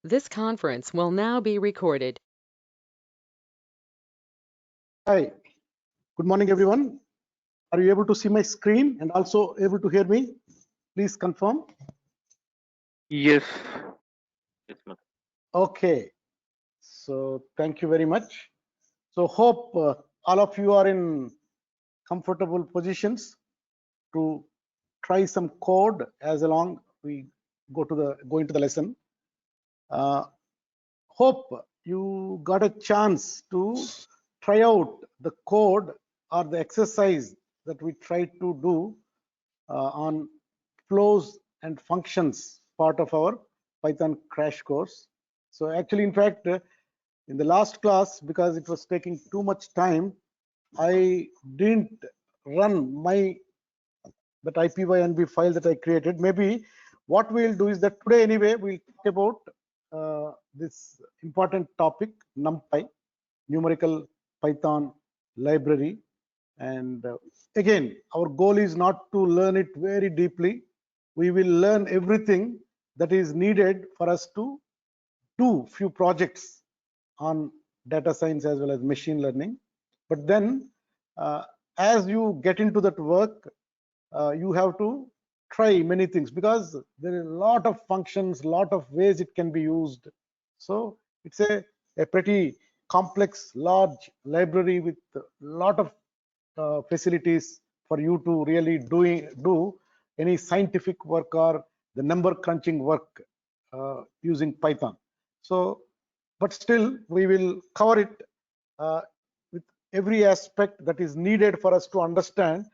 This conference will now be recorded. Hi, good morning, everyone. Are you able to see my screen and also able to hear me? Please confirm. Yes. Yes, ma'am. Okay, so thank you very much. So hope all of you are in comfortable positions to try some code as along we go into the lesson. Hope you got a chance to try out the code or the exercise that we tried to do on flows and functions part of our Python crash course. So actually, in fact, in the last class, because it was taking too much time, I didn't run that IPYNB file that I created. Maybe what we'll do is that today anyway, we'll talk about this important topic, NumPy, numerical Python library. And again, our goal is not to learn it very deeply. We will learn everything that is needed for us to do few projects on data science as well as machine learning. But then as you get into that work, you have to try many things because there are a lot of functions, lot of ways it can be used. So it's a pretty complex, large library with a lot of facilities for you to really do any scientific work or the number crunching work using Python. So, but still we will cover it with every aspect that is needed for us to understand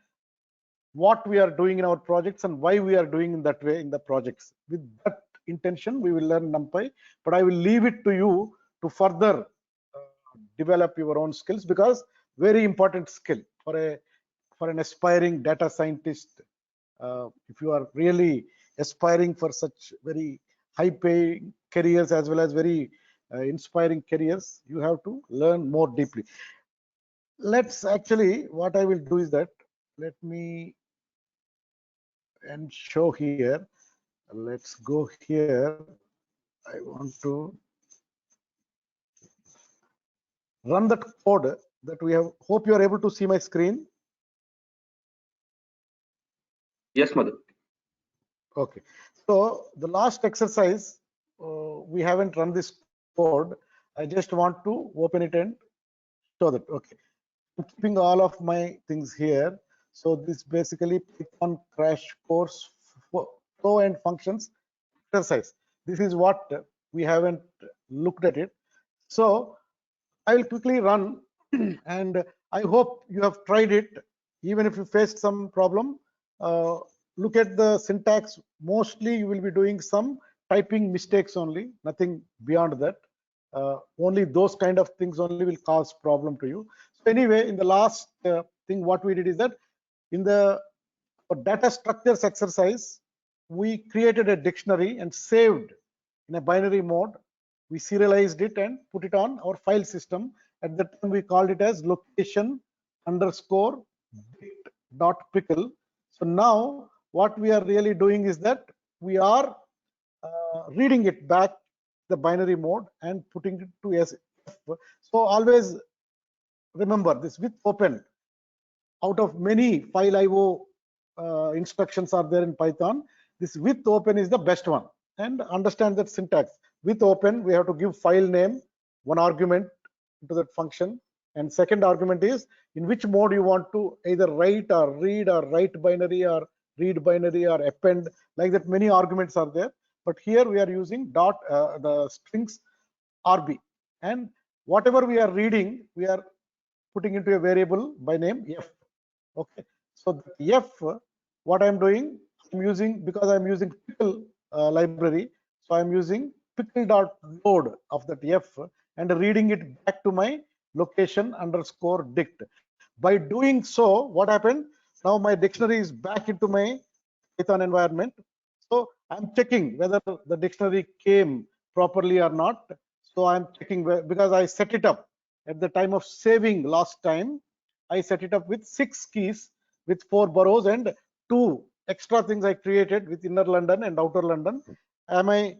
what we are doing in our projects and why we are doing in that way in the projects. With that intention, we will learn NumPy, but I will leave it to you to further develop your own skills, because very important skill for an aspiring data scientist. If you are really aspiring for such very high paying careers as well as very inspiring careers, you have to learn more deeply. Let's actually, what I will do is that, let me and show here. Let's go here. I want to run that code that we have. Hope you are able to see my screen. Yes, Madhu. Okay. So the last exercise, we haven't run this code. I just want to open it and show that. Okay. I'm keeping all of my things here. So this basically Python crash course flow and functions exercise. This is what we haven't looked at it. So I will quickly run and I hope you have tried it. Even if you faced some problem, look at the syntax. Mostly you will be doing some typing mistakes only, nothing beyond that. Only those kind of things only will cause problem to you. So anyway, in the last thing, what we did is that in the data structures exercise, we created a dictionary and saved in a binary mode. We serialized it and put it on our file system. At that time, we called it as location underscore dot pickle. So now what we are really doing is that we are reading it back the binary mode and putting it to SF. So always remember this with open. Out of many file IO instructions are there in Python, this with open is the best one. And understand that syntax. With open, we have to give file name, one argument to that function, and second argument is in which mode you want to either write or read or write binary or read binary or append, like that. Many arguments are there, but here we are using dot the strings RB, and whatever we are reading, we are putting into a variable by name f. Okay, so the f, what I'm doing, I'm using, because I'm using pickle library, so I'm using pickle.load of that f and reading it back to my location underscore dict. By doing so, what happened? Now my dictionary is back into my Python environment. So I'm checking whether the dictionary came properly or not. So I'm checking because I set it up at the time of saving last time. I set it up with 6 keys with 4 boroughs and 2 extra things I created with inner London and outer London. am I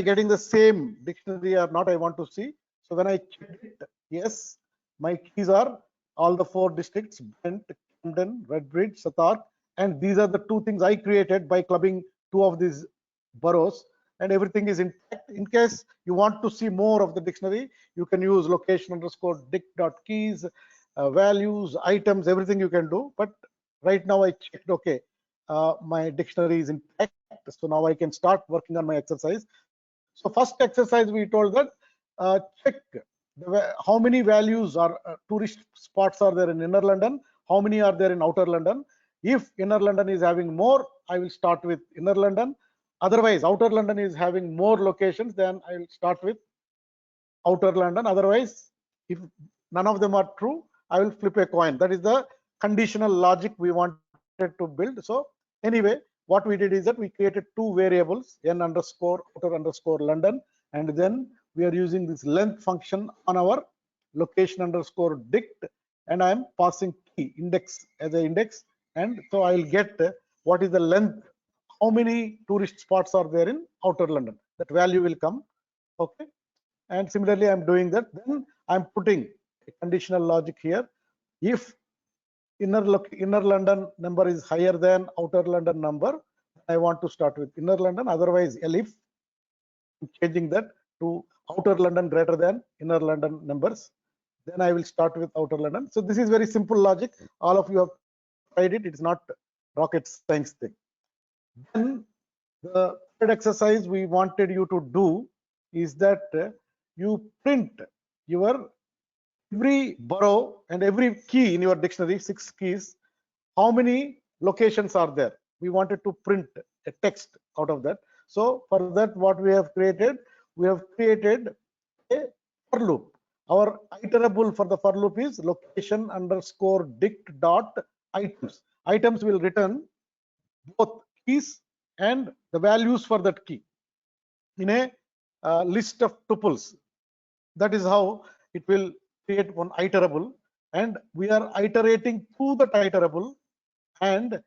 getting the same dictionary or not? I want to see. So when I check it, yes, my keys are all the 4 districts: Brent, Camden, Redbridge, Sathar, and these are the 2 things I created by clubbing 2 of these boroughs, and everything is intact. In case you want to see more of the dictionary, you can use location_dict.keys, values, items, everything you can do. But right now I checked, okay, my dictionary is intact. So now I can start working on my exercise. So first exercise, we told that check how many values or tourist spots are there in inner London, how many are there in outer London. If inner London is having more, I will start with inner London. Otherwise, outer London is having more locations, then I will start with outer London. Otherwise, if none of them are true, I will flip a coin. That is the conditional logic we wanted to build. So anyway, what we did is that we created 2 variables, n_outer_London, and then we are using this length function on our location_dict, and I am passing key index as an index, and so I will get what is the length, how many tourist spots are there in outer London. That value will come. Okay. And similarly, I'm doing that. Then I'm putting a conditional logic here. If inner London number is higher than outer London number, I want to start with inner London. Otherwise, if I'm changing that to outer London greater than inner London numbers, then I will start with outer London. So this is very simple logic. All of you have tried it. It's not rocket science thing. Then the third exercise we wanted you to do is that you print your every borough and every key in your dictionary, 6 keys, how many locations are there. We wanted to print a text out of that. So for that, what we have created a for loop. Our iterable for the for loop is location_dict.items. Items will return both keys and the values for that key in a list of tuples. That is how it will create one iterable, and we are iterating through that iterable, and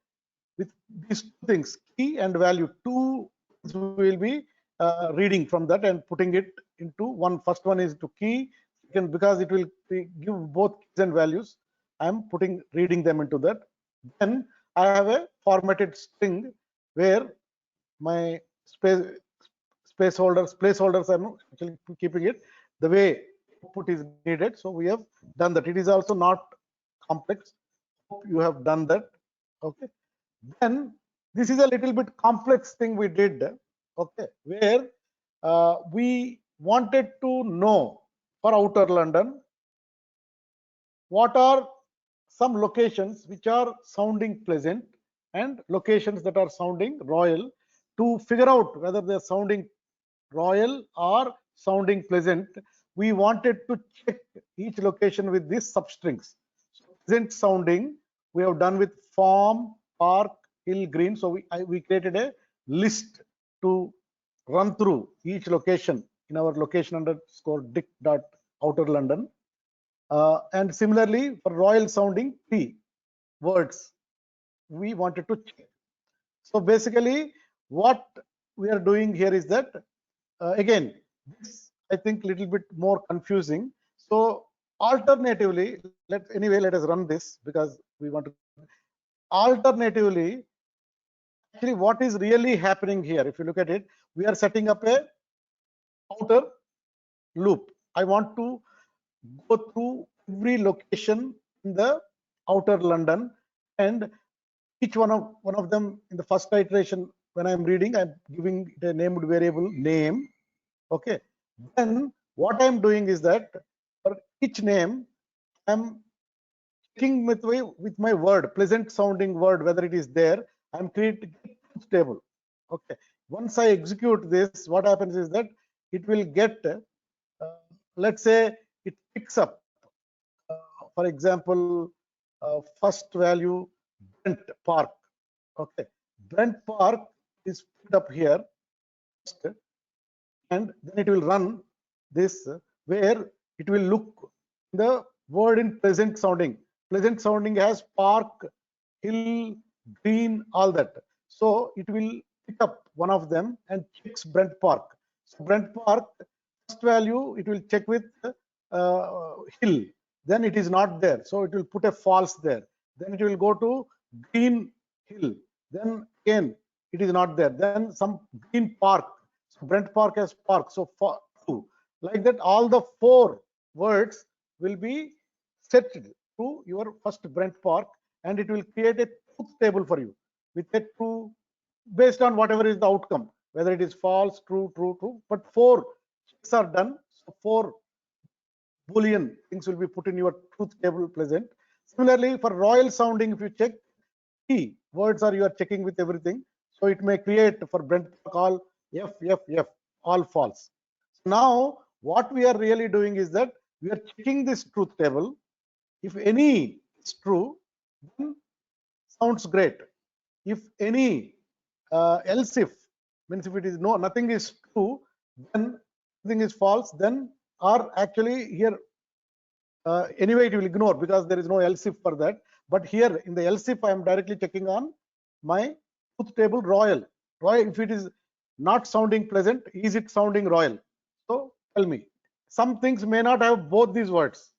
with these 2 things, key and value, 2 we will be reading from that and putting it into one. First one is to key, second, because it will give both keys and values, I am reading them into that. Then I have a formatted string where my placeholders I'm actually keeping it the way output is needed. So we have done that. It is also not complex. Hope you have done that. Okay. Then this is a little bit complex thing we did. Okay, where we wanted to know for outer London what are some locations which are sounding pleasant and locations that are sounding royal, to figure out whether they're sounding royal or sounding pleasant. We wanted to check each location with these substrings. So pleasant sounding we have done with farm, park, hill, green. So we created a list to run through each location in our location_dict.outer London. And similarly for royal sounding 3 words we wanted to check. So basically what we are doing here is that again, this I think little bit more confusing. So alternatively, let us run this because we want to. Alternatively, actually what is really happening here, if you look at it, we are setting up a outer loop. I want to go through every location in the outer London, and each one of them in the first iteration, when I'm reading, I'm giving it a named variable name. Okay. Then what I'm doing is that for each name, I'm checking with my word, pleasant sounding word, whether it is there. I'm creating a table. Okay. Once I execute this, what happens is that it will get, let's say, it picks up, for example, first value Brent Park. Okay. Brent Park is put up here, and then it will run this where it will look the word in pleasant sounding. Pleasant sounding has park, hill, green, all that. So it will pick up one of them and checks Brent Park. So Brent Park, first value, it will check with hill. Then it is not there. So it will put a false there. Then it will go to green hill. Then again, it is not there. Then some green park. So Brent Park has park. So for two. Like that, all the 4 words will be set to your first Brent Park, and it will create a truth table for you with a true based on whatever is the outcome, whether it is false, true, true, true. But 4 checks are done. So 4 Boolean things will be put in your truth table present. Similarly, for royal sounding, if you check, 3 words are you are checking with everything. So it may create for Brent call F, F, F, all false. So now what we are really doing is that we are checking this truth table. If any is true, then sounds great. If any else if means if it is no nothing is true, then nothing is false, then or actually here anyway it will ignore because there is no else if for that. But here in the else if I am directly checking on my truth table royal. Royal, if it is not sounding pleasant, is it sounding royal? So tell me. Some things may not have both these words.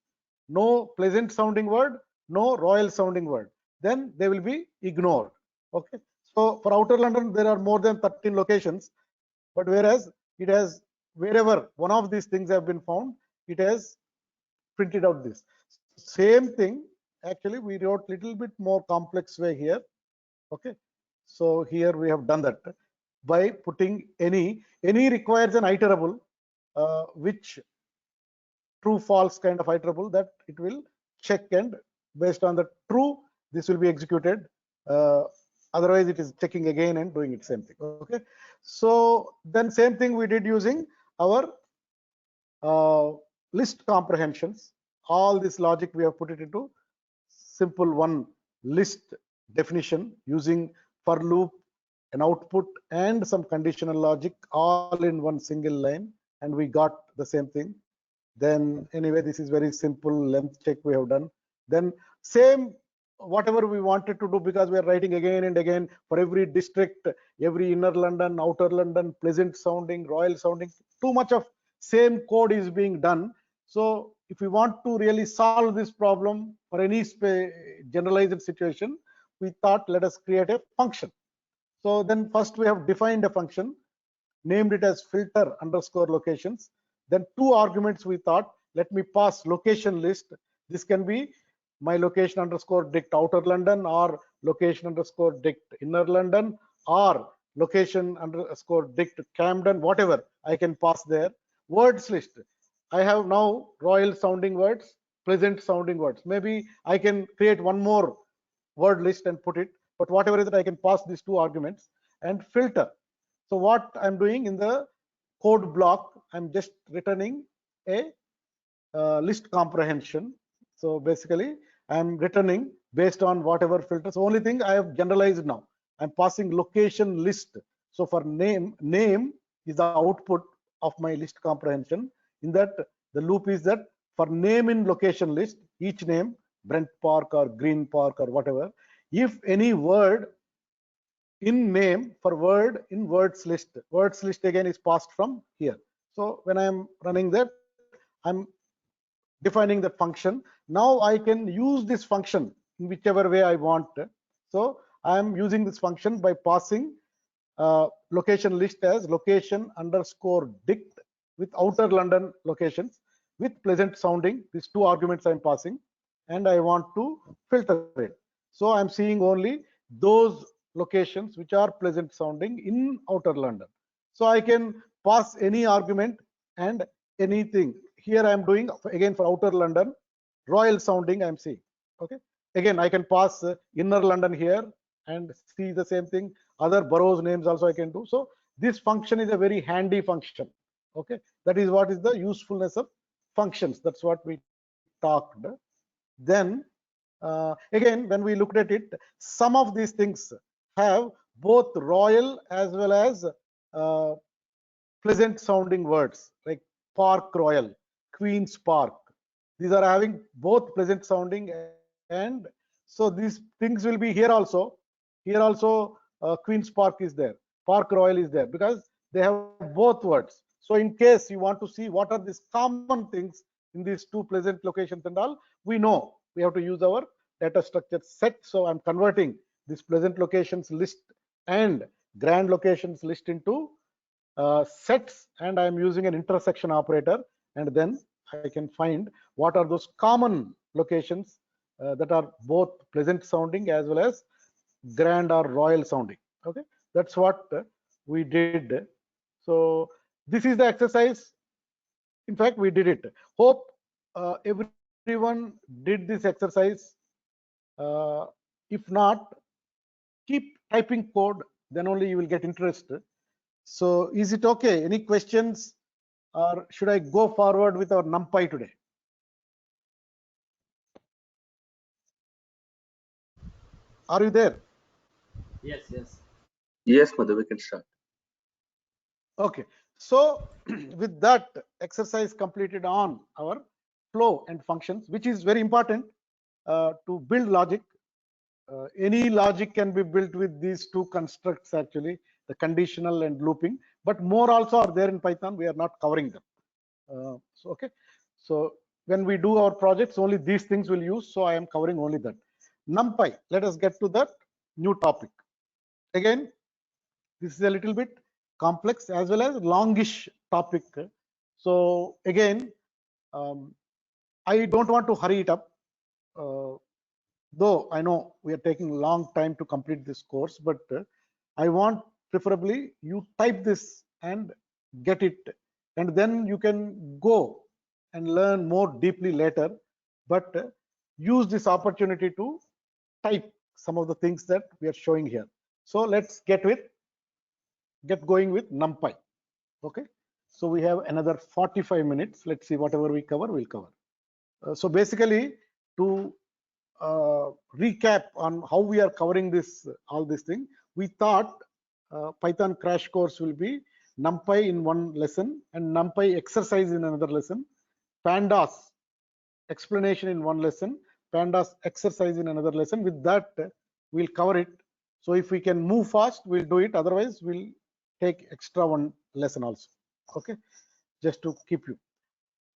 No pleasant sounding word, no royal sounding word. Then they will be ignored. Okay. So for Outer London, there are more than 13 locations, but whereas it has wherever one of these things have been found, it has printed out this. Same thing. Actually, we wrote little bit more complex way here. Okay. So here we have done that by putting any requires an iterable, which true false kind of iterable that it will check, and based on the true this will be executed, otherwise it is checking again and doing it same thing. Okay, so then same thing we did using our list comprehensions. All this logic we have put it into simple one list definition using for loop, an output, and some conditional logic all in one single line, and we got the same thing. Then anyway, this is very simple length check we have done. Then same whatever we wanted to do, because we are writing again and again for every district, every inner London, outer London, pleasant sounding, royal sounding, too much of same code is being done. So if we want to really solve this problem for any generalized situation, we thought let us create a function. So then first we have defined a function, named it as filter underscore locations. Then 2 arguments we thought, let me pass location list. This can be my location underscore dict outer London, or location underscore dict inner London, or location underscore dict Camden, whatever I can pass there. Words list. I have now royal sounding words, pleasant sounding words. Maybe I can create one more word list and put it, but whatever is that I can pass these 2 arguments. And filter. So what I'm doing in the code block, I'm just returning a list comprehension. So basically I'm returning based on whatever filters. So only thing I have generalized now, I'm passing location list. So for name is the output of my list comprehension. In that the loop is that for name in location list, each name, Brent Park or Green Park or whatever, if any word in name for word in words list again is passed from here. So when I am running that, I'm defining the function. Now I can use this function in whichever way I want. So I am using this function by passing location list as location underscore dict with outer London locations with pleasant sounding. These 2 arguments I'm passing, and I want to filter it. So I'm seeing only those locations which are pleasant sounding in outer London. So I can pass any argument and anything. Here I am doing again for outer London, royal sounding I'm seeing. Okay, again I can pass inner London here and see the same thing. Other boroughs names also I can do. So this function is a very handy function. Okay, that is what is the usefulness of functions. That's what we talked. Then again, when we looked at it, some of these things have both royal as well as pleasant sounding words, like Park Royal, Queen's Park. These are having both pleasant sounding, and so these things will be here also. Here also Queen's Park is there. Park Royal is there because they have both words. So in case you want to see what are these common things in these two pleasant locations and all, we know we have to use our data structure set. So I'm converting this pleasant locations list and grand locations list into sets, and I'm using an intersection operator, and then I can find what are those common locations that are both pleasant sounding as well as grand or royal sounding. Okay, that's what we did. So this is the exercise. In fact, we did it. Hope everyone did this exercise. If not, keep typing code, then only you will get interest. So is it okay? Any questions, or should I go forward with our NumPy today? Are you there? Yes, yes. Yes, Madhu, we can start. Okay. So with that exercise completed on our flow and functions, which is very important to build logic. Any logic can be built with these two constructs, actually, the conditional and looping, but more also are there in Python. We are not covering them. So okay, so when we do our projects, only these things will use. So I am covering only that. NumPy. Let us get to that new topic. Again, this is a little bit complex as well as longish topic. So again, I don't want to hurry it up. Though I know we are taking a long time to complete this course, but I want preferably you type this and get it, and then you can go and learn more deeply later, but use this opportunity to type some of the things that we are showing here. So let's get going with NumPy. Okay, so we have another 45 minutes. Let's see, whatever we cover, we'll cover. So basically, to recap on how we are covering this, all this thing, we thought Python crash course will be NumPy in one lesson and NumPy exercise in another lesson, pandas explanation in one lesson, pandas exercise in another lesson. With that, we'll cover it. So if we can move fast, we'll do it. Otherwise, we'll take extra one lesson also. Okay, just to keep you.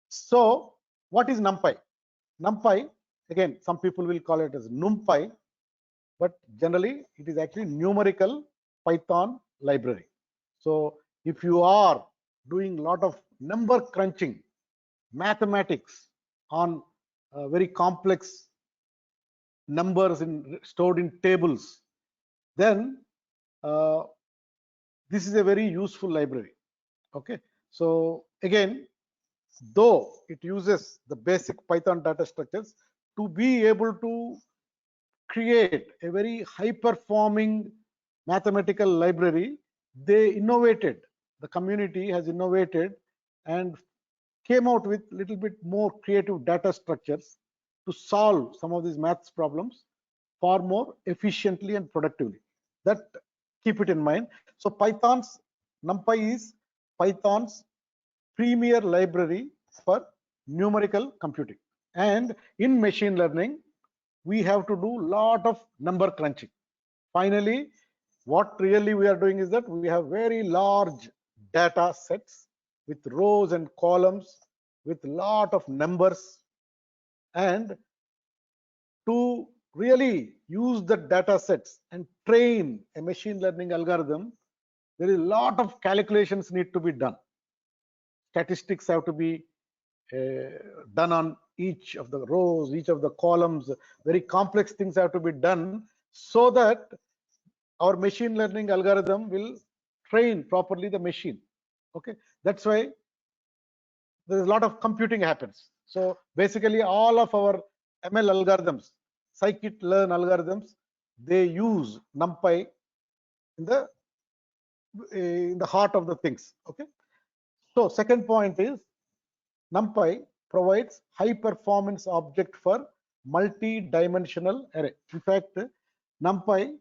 So what is NumPy? NumPy, again, some people will call it as NumPy, but generally it is actually numerical Python library. So if you are doing a lot of number crunching, mathematics on very complex numbers stored in tables, then this is a very useful library. Okay, so again, though it uses the basic Python data structures, to be able to create a very high performing mathematical library, they innovated, the community has innovated and came out with little bit more creative data structures to solve some of these maths problems far more efficiently and productively. That, keep it in mind. So Python's NumPy is Python's premier library for numerical computing. And in machine learning, we have to do lot of number crunching. Finally, what really we are doing is that we have very large data sets with rows and columns with lot of numbers, and to really use the data sets and train a machine learning algorithm, there is a lot of calculations need to be done. Statistics have to be done on each of the rows, each of the columns. Very complex things have to be done so that our machine learning algorithm will train properly the machine. Okay, that's why there's a lot of computing happens. So basically all of our ML algorithms, scikit-learn algorithms, they use NumPy in the heart of the things. Okay, so second point is NumPy provides high performance object for multi-dimensional array. In fact, NumPy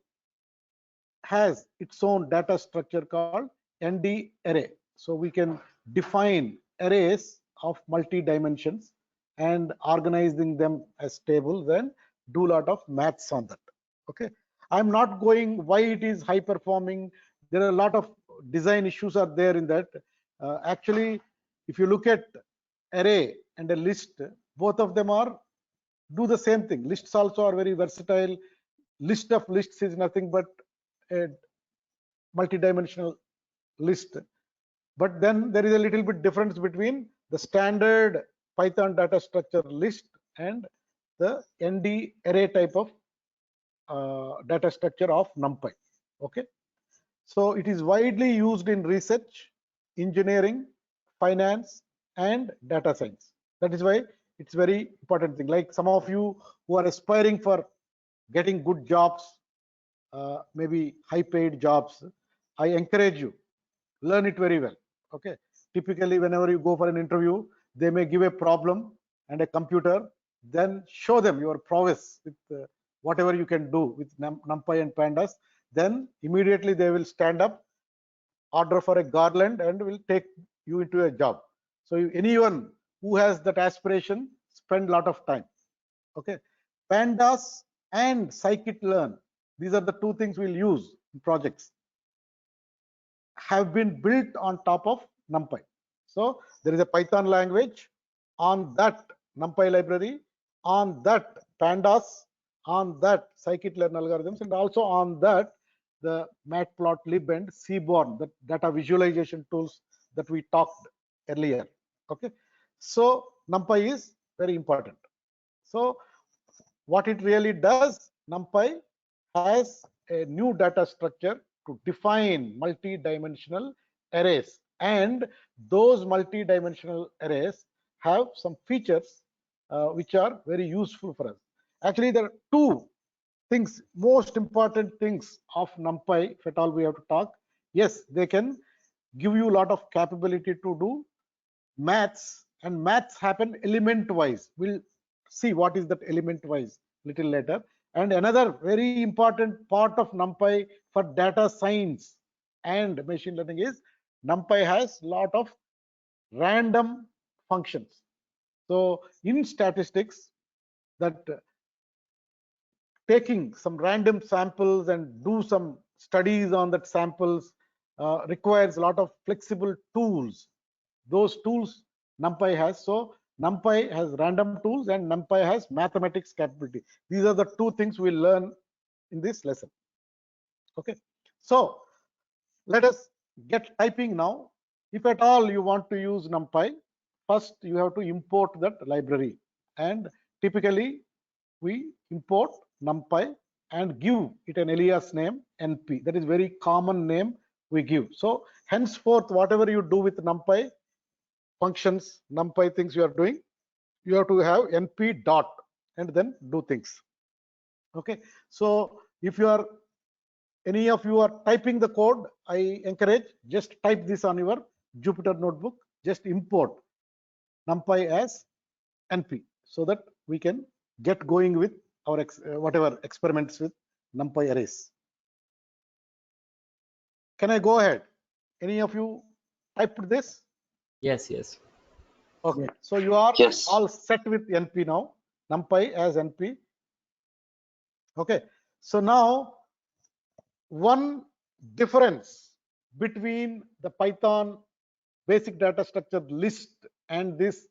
has its own data structure called ND array. So we can define arrays of multi dimensions and organizing them as tables and do a lot of maths on that. Okay, I'm not going why it is high performing, there are a lot of design issues are there in that. Actually, if you look at array and a list, both of them are do the same thing. Lists also are very versatile. List of lists is nothing but a multi-dimensional list. But then there is a little bit difference between the standard Python data structure list and the ND array type of data structure of NumPy. Okay, so it is widely used in research, engineering, finance, and data science. That is why it's very important thing. Like some of you who are aspiring for getting good jobs, maybe high-paid jobs, I encourage you, learn it very well. Okay, typically whenever you go for an interview, they may give a problem and a computer, then show them your prowess with whatever you can do with NumPy and pandas. Then immediately they will stand up, order for a garland, and will take you into a job. So anyone who has that aspiration, spend a lot of time. Okay, pandas and scikit-learn, these are the two things we'll use in projects, have been built on top of NumPy. So there is a Python language, on that NumPy library, on that pandas, on that scikit-learn algorithms, and also on that the matplotlib and seaborn, the data visualization tools that we talked earlier. Okay, so NumPy is very important. So what it really does, NumPy has a new data structure to define multi-dimensional arrays, and those multi-dimensional arrays have some features which are very useful for us. Actually, there are two things, most important things of NumPy, if at all we have to talk. Yes, they can give you a lot of capability to do maths, and maths happen element wise. We'll see what is that element wise little later. And another very important part of NumPy for data science and machine learning is NumPy has a lot of random functions. So in statistics, that taking some random samples and do some studies on that samples requires a lot of flexible tools. Those tools NumPy has. So NumPy has random tools and NumPy has mathematics capability. These are the two things we'll learn in this lesson. Okay, so let us get typing now. If at all you want to use NumPy, first you have to import that library, and typically we import NumPy and give it an alias name NP. That is very common name we give. So henceforth, whatever you do with NumPy functions, NumPy things you are doing, you have to have NP dot and then do things. Okay, so if you are any of you are typing the code, I encourage just type this on your Jupyter notebook. Just import NumPy as NP so that we can get going with our whatever experiments with NumPy arrays. Can I go ahead? Any of you typed this? Yes, yes. Okay, so you are Yes. all set with NP now, NumPy as NP. Okay, so now one difference between the Python basic data structure list and this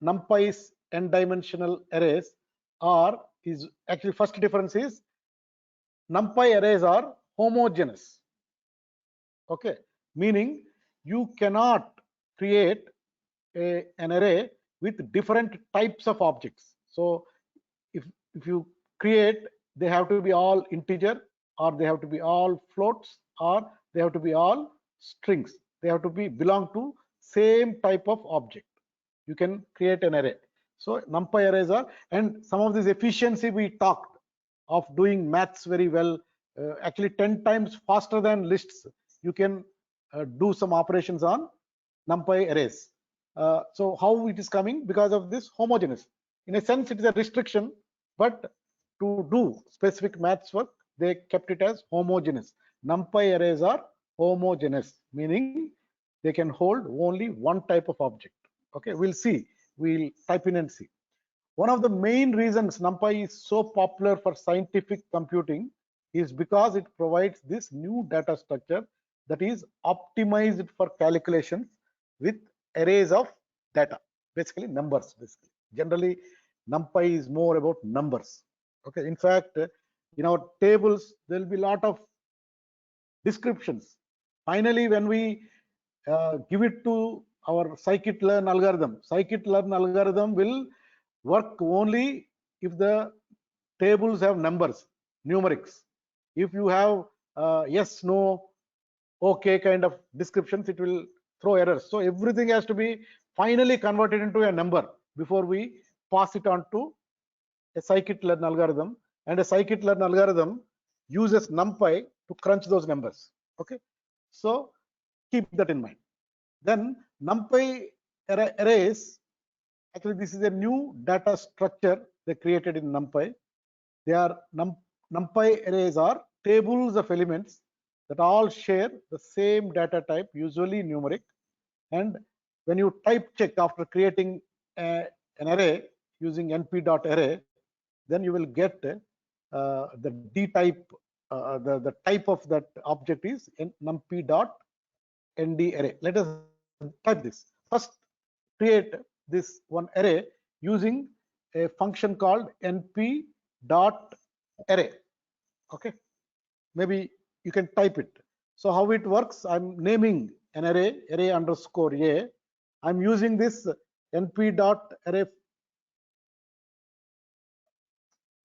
NumPy's n-dimensional arrays is actually, first difference is NumPy arrays are homogeneous. Okay, meaning you cannot create an array with different types of objects. So if you create, they have to be all integer, or they have to be all floats, or they have to be all strings. They have to be belong to same type of object. You can create an array. So NumPy arrays are, and some of this efficiency we talked of doing maths very well, actually 10 times faster than lists. You can do some operations on NumPy arrays. So how it is coming? Because of this homogeneous. In a sense, it is a restriction, but to do specific maths work, they kept it as homogeneous. NumPy arrays are homogeneous, meaning they can hold only one type of object. Okay, we'll see. We'll type in and see. One of the main reasons NumPy is so popular for scientific computing is because it provides this new data structure that is optimized for calculations with arrays of data, basically numbers. Basically, generally, NumPy is more about numbers. Okay, in fact, in our tables there will be a lot of descriptions. Finally, when we give it to our scikit-learn algorithm, scikit-learn algorithm will work only if the tables have numbers, numerics. If you have yes, no, okay kind of descriptions, it will throw errors. So everything has to be finally converted into a number before we pass it on to a scikit-learn algorithm, and a scikit-learn algorithm uses NumPy to crunch those numbers. Okay, so keep that in mind. Then NumPy arrays, actually this is a new data structure they created in NumPy. They are NumPy arrays are tables of elements that all share the same data type, usually numeric. And when you type check after creating an array using np.array, then you will get the d type, the type of that object is numpy.nd array. Let us type this. First, create this one array using a function called np.array. Okay, maybe you can type it. So how it works, I'm naming an array underscore a. I'm using this np.array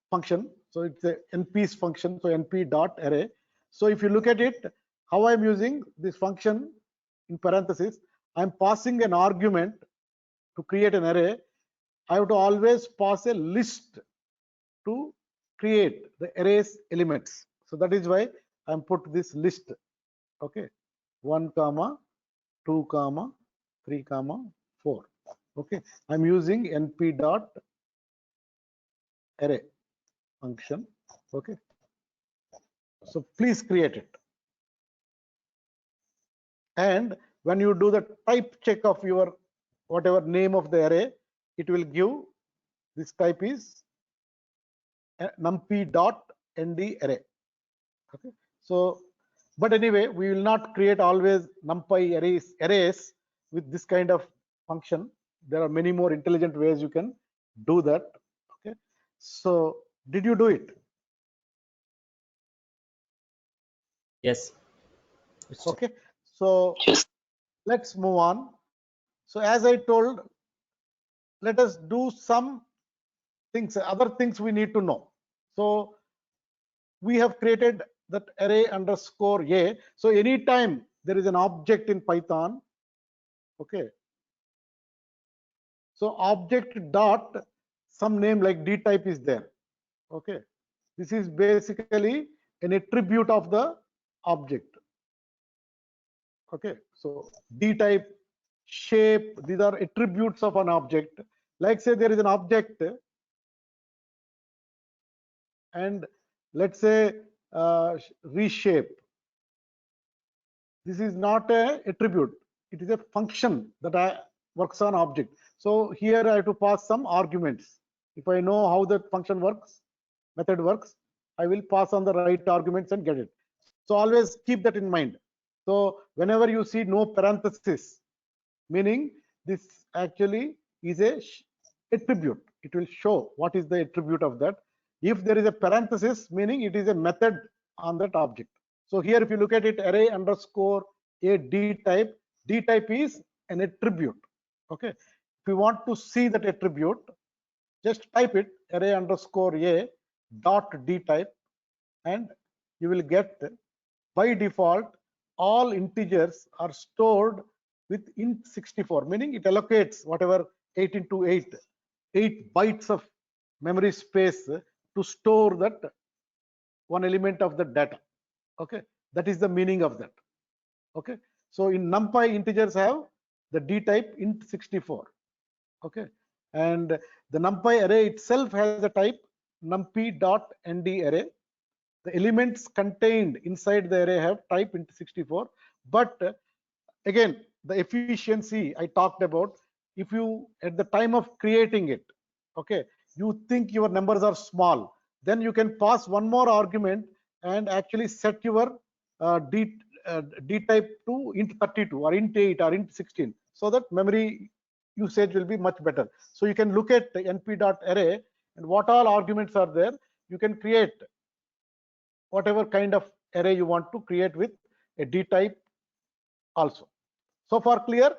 function. So it's a np's function, so np.array. So if you look at it, how I'm using this function in parentheses, I'm passing an argument to create an array. I have to always pass a list to create the array's elements. So that is why I'm put this list. Okay, 1 comma 2 comma 3 comma 4. Okay, I'm using np.array function. Okay, so please create it. And when you do the type check of your whatever name of the array, it will give this type is numpy.nd array. Okay, so but anyway, we will not create always NumPy arrays with this kind of function. There are many more intelligent ways you can do that. Okay, so did you do it? Yes. Okay, so let's move on. So as I told, let us do some things, other things we need to know. So we have created that array underscore a. So anytime there is an object in Python, okay, so object dot some name like d type is there. Okay, this is basically an attribute of the object. Okay, so d type, shape, these are attributes of an object. Like say there is an object and let's say reshape. This is not a attribute, it is a function that works on object. So here I have to pass some arguments. If I know how the function works, method works, I will pass on the right arguments and get it. So always keep that in mind. So whenever you see no parenthesis, meaning this actually is a attribute, it will show what is the attribute of that. If there is a parenthesis, meaning it is a method on that object. So here if you look at it, array underscore a d type is an attribute. Okay, if you want to see that attribute, just type it array underscore a dot d type, and you will get by default all integers are stored with int64, meaning it allocates whatever 8 into 8 bytes of memory space to store that one element of the data. Okay, that is the meaning of that. Okay, so in NumPy integers have the d type int64. Okay, and the NumPy array itself has a type numpy.nd array. The elements contained inside the array have type int64, but again the efficiency I talked about, if you at the time of creating it, okay, you think your numbers are small, then you can pass one more argument and actually set your D type to int32 or int8 or int16, so that memory usage will be much better. So you can look at the np.array and what all arguments are there. You can create whatever kind of array you want to create with a D type also. So far clear?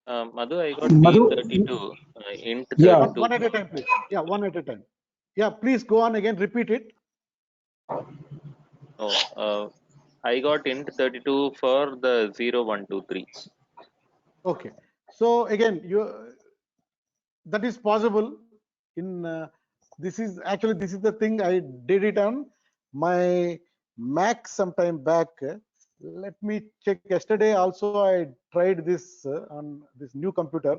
Madhu, I got Madhu, D32, int yeah. 32. One at a time, please. Yeah, one at a time. Yeah, please go on again, repeat it. Oh, I got int 32 for the 0, 1, 2, 3. Okay. So again, that is possible in this is the thing I did it on my Mac sometime back. Let me check. Yesterday also I tried this on this new computer.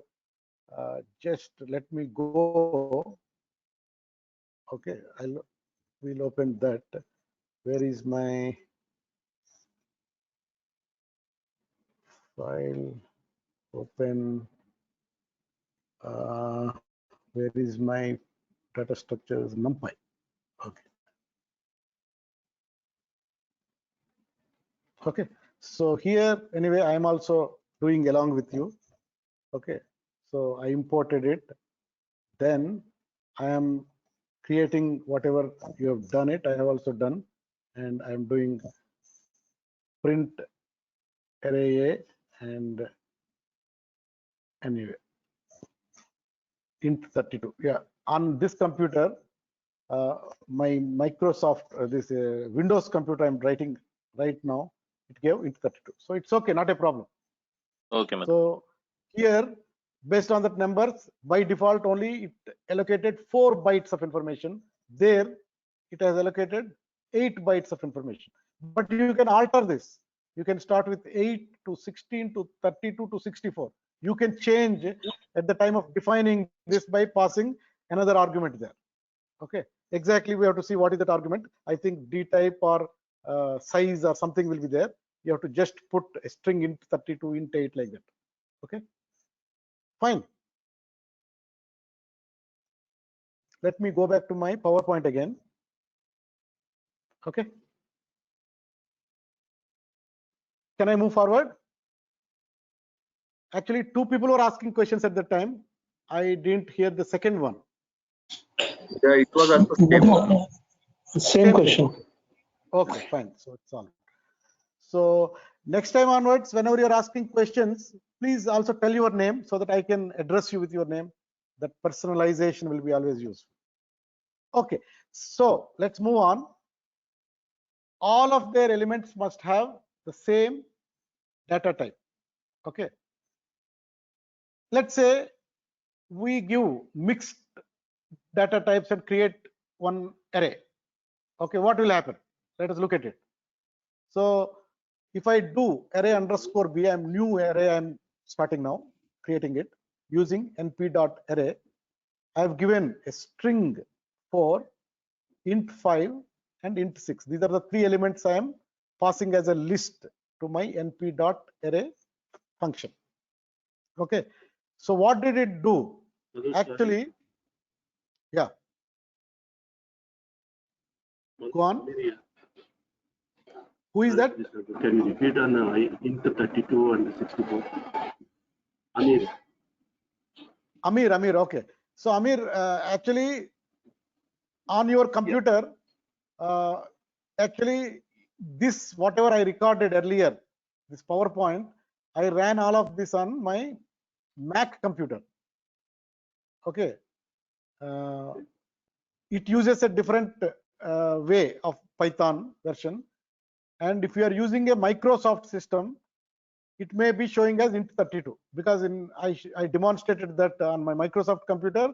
Just let me go. Okay, we'll open that. Where is my file? Open. Where is my data structures? NumPy. Okay. Okay. So here, anyway, I am also doing along with you. Okay. So I imported it. Then I am creating whatever you have done it. I have also done, and I am doing print array A and anyway int32. Yeah. On this computer, my Microsoft this Windows computer I'm writing right now, it gave int32. So it's okay, not a problem. Okay, Madhu. So here, based on that numbers, by default only it allocated 4 bytes of information. There it has allocated 8 bytes of information. But you can alter this. You can start with 8 to 16 to 32 to 64. You can change at the time of defining this by passing another argument there. Okay, exactly. We have to see what is that argument. I think D type or size or something will be there. You have to just put a string int 32, int 8 like that. Okay, fine. Let me go back to my PowerPoint again. Okay. Can I move forward? Actually, 2 people were asking questions at that time. I didn't hear the second one. Yeah, it was also same. Madhu, same question. Thing. Okay, fine. So it's all. So next time onwards, whenever you're asking questions, please also tell your name so that I can address you with your name. That personalization will be always useful. Okay, so let's move on. All of their elements must have the same data type. Okay. Let's say we give mixed data types and create one array. Okay, what will happen? Let us look at it. So if I do array underscore b, I'm new array, I'm starting now, creating it using np.array. I've given a string for int5 and int6. These are the 3 elements I am passing as a list to my np.array function. Okay. So what did it do? Actually, yeah. Go on. Who is that? Can you repeat on int 32 and 64? Amir. Amir. Okay. So Amir, actually, on your computer, actually, this whatever I recorded earlier, this PowerPoint, I ran all of this on my Mac computer. Okay. It uses a different way of Python version, and if you are using a Microsoft system, it may be showing as int32, because I demonstrated that on my Microsoft computer.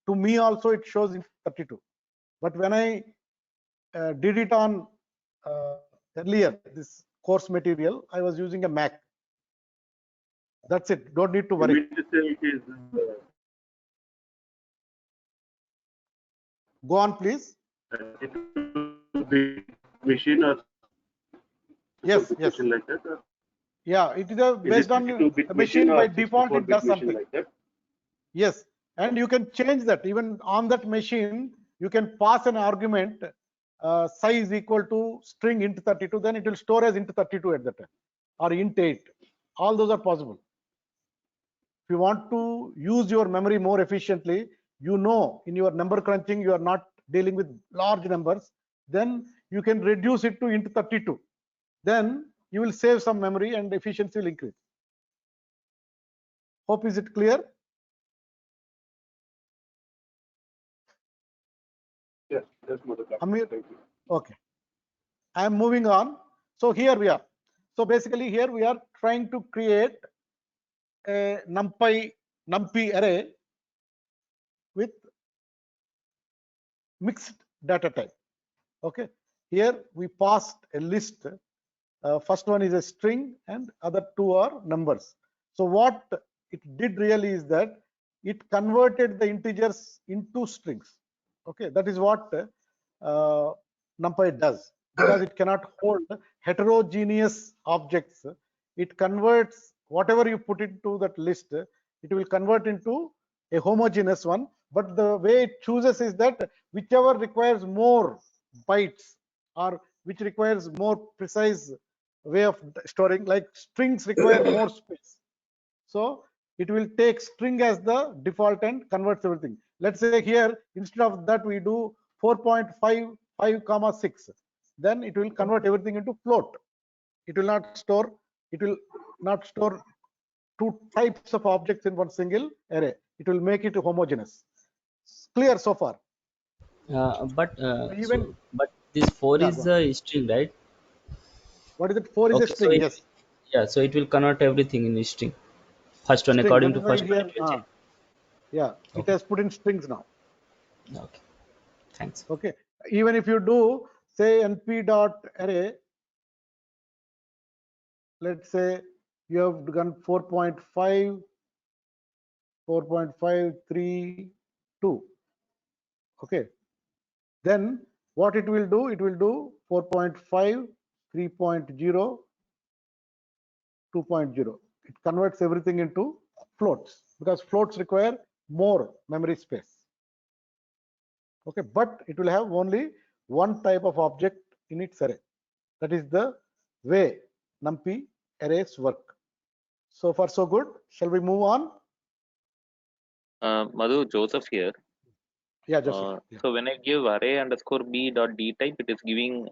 To me also it shows int32, but when I did it on earlier this course material, I was using a Mac. That's it. Don't need to worry. You mean to say it is Go on, please. machine or Yes. like that? Yeah, it is based on the machine by default. It does something like that. Yes, and you can change that. Even on that machine, you can pass an argument size equal to string int 32, then it will store as int 32 at that time, or int 8. All those are possible. If you want to use your memory more efficiently, you know in your number crunching you are not dealing with large numbers, then you can reduce it to int 32. Then you will save some memory and efficiency will increase. Hope is it clear? Yes, yes, Madhukar. Amir? Thank you. Okay. I am moving on. So here we are. So basically here we are trying to create a NumPy array with mixed data type. Okay. Here we passed a list. First one is a string and other two are numbers. So what it did really is that it converted the integers into strings. Okay, that is what NumPy does, because it cannot hold heterogeneous objects. It converts whatever you put into that list, it will convert into a homogeneous one. But the way it chooses is that whichever requires more bytes or which requires more precise way of storing, like strings require more space. So it will take string as the default and converts everything. Let's say here, instead of that, we do 4.55, then it will convert everything into float. It will not store two types of objects in one single array. It will make it homogeneous. Clear so far? But this 4 Yeah, is a string, right? what is it? 4 is a Okay, so string. Yes, so it will convert everything in string. First one, string. That according is to why first one, here, it will change. yeah, it Okay, has put in strings now. okay, thanks. Okay, even if you do say np dot array, let's say you have done 4.5, 4.532. Okay, then what it will do? It will do 4.5, 3.0, 2.0. It converts everything into floats, because floats require more memory space. Okay, but it will have only one type of object in its array. That is the way NumPy arrays work. So far so good. Shall we move on? Madhu, Joseph here. Yeah, Joseph. Yeah. So when I give array underscore b dot d type, it is giving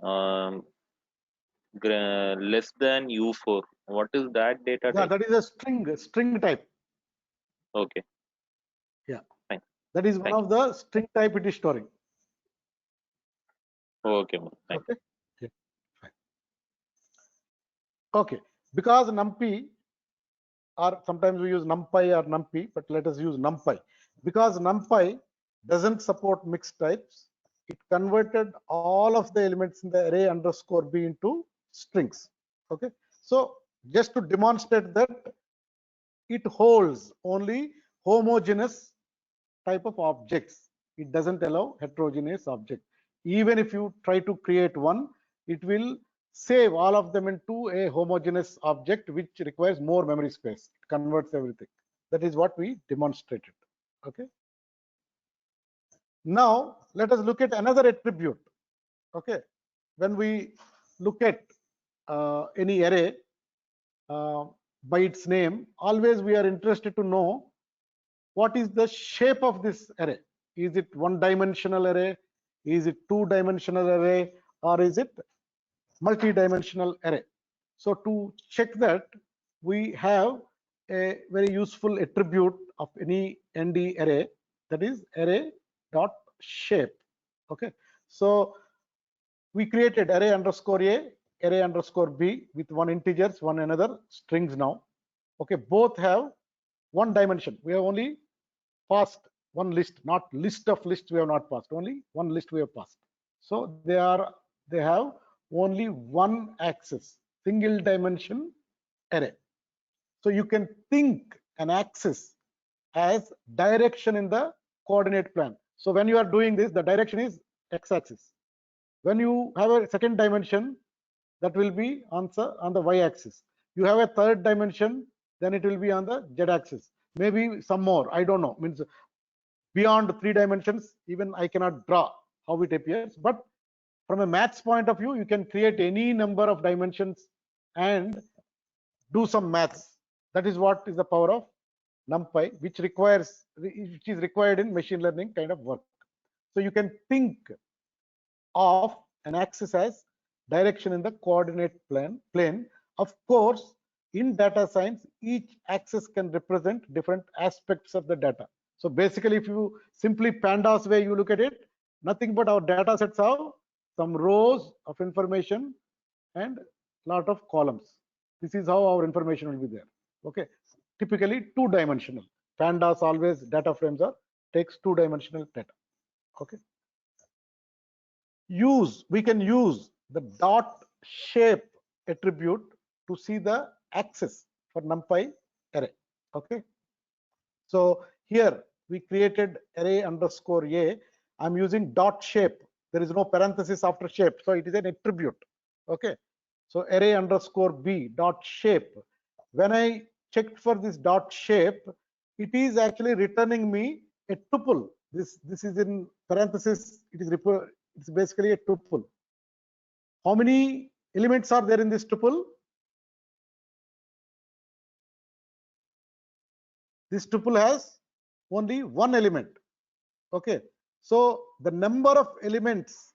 less than u4. What is that data Yeah, type? that is a string type. Okay, Yeah, fine. that is one Thank of the string type it is storing. Okay, Madhu, thank Okay. Yeah. Fine. Okay, because NumPy, or sometimes we use NumPy or NumPy, but let us use NumPy. Because NumPy doesn't support mixed types, it converted all of the elements in the array underscore b into strings. Okay, so just to demonstrate that it holds only homogeneous type of objects, it doesn't allow heterogeneous object. Even if you try to create one, it will save all of them into a homogeneous object which requires more memory space. It converts everything. That is what we demonstrated. Okay, now let us look at another attribute. Okay, when we look at any array by its name, always we are interested to know what is the shape of this array. Is it one-dimensional array? Is it two-dimensional array? Or is it multi-dimensional array? So to check that, we have a very useful attribute of any ND array, that is array dot shape. Okay, so we created array underscore a, array underscore b with one integers, one another strings now. Okay, both have one dimension. We have only passed one list, not list of lists we have not passed, only one list we have passed. So they have only one axis, single dimension array. So you can think an axis as direction in the coordinate plane. So when you are doing this, the direction is x-axis. When you have a second dimension, that will be on the y-axis. You have a third dimension, then it will be on the z-axis. Maybe some more, I don't know. Means beyond 3 dimensions, even I cannot draw how it appears. But from a maths point of view, you can create any number of dimensions and do some maths. That is what is the power of NumPy, which is required in machine learning kind of work. So you can think of an axis as direction in the coordinate plane. Of course, in data science, each axis can represent different aspects of the data. So basically, if you simply pandas way you look at it, nothing but our data sets have some rows of information and lot of columns. This is how our information will be there. Okay, typically two-dimensional. Pandas always data frames takes two-dimensional data. Okay. We can use the dot shape attribute to see the axis for NumPy array. Okay. So here we created array underscore a. I'm using dot shape. There is no parenthesis after shape, so it is an attribute. Okay. So array underscore b dot shape. When I checked for this dot shape, it is actually returning me a tuple. This is in parenthesis. It's basically a tuple. How many elements are there in this tuple? This tuple has only one element. Okay, so the number of elements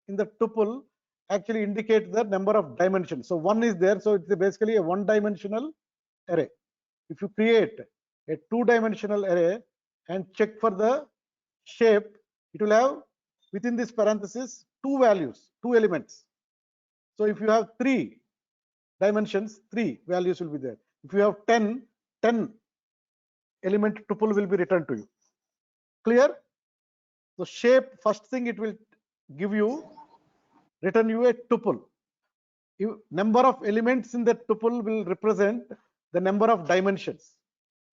in the tuple actually indicate the number of dimensions. So one is there, so it's basically a one-dimensional array. If you create a two-dimensional array and check for the shape, it will have within this parenthesis two values, two elements. So if you have 3 dimensions, 3 values will be there. If you have 10 element tuple will be returned to you. Clear? So shape, first thing it will return you a tuple. Number of elements in that tuple will represent the number of dimensions,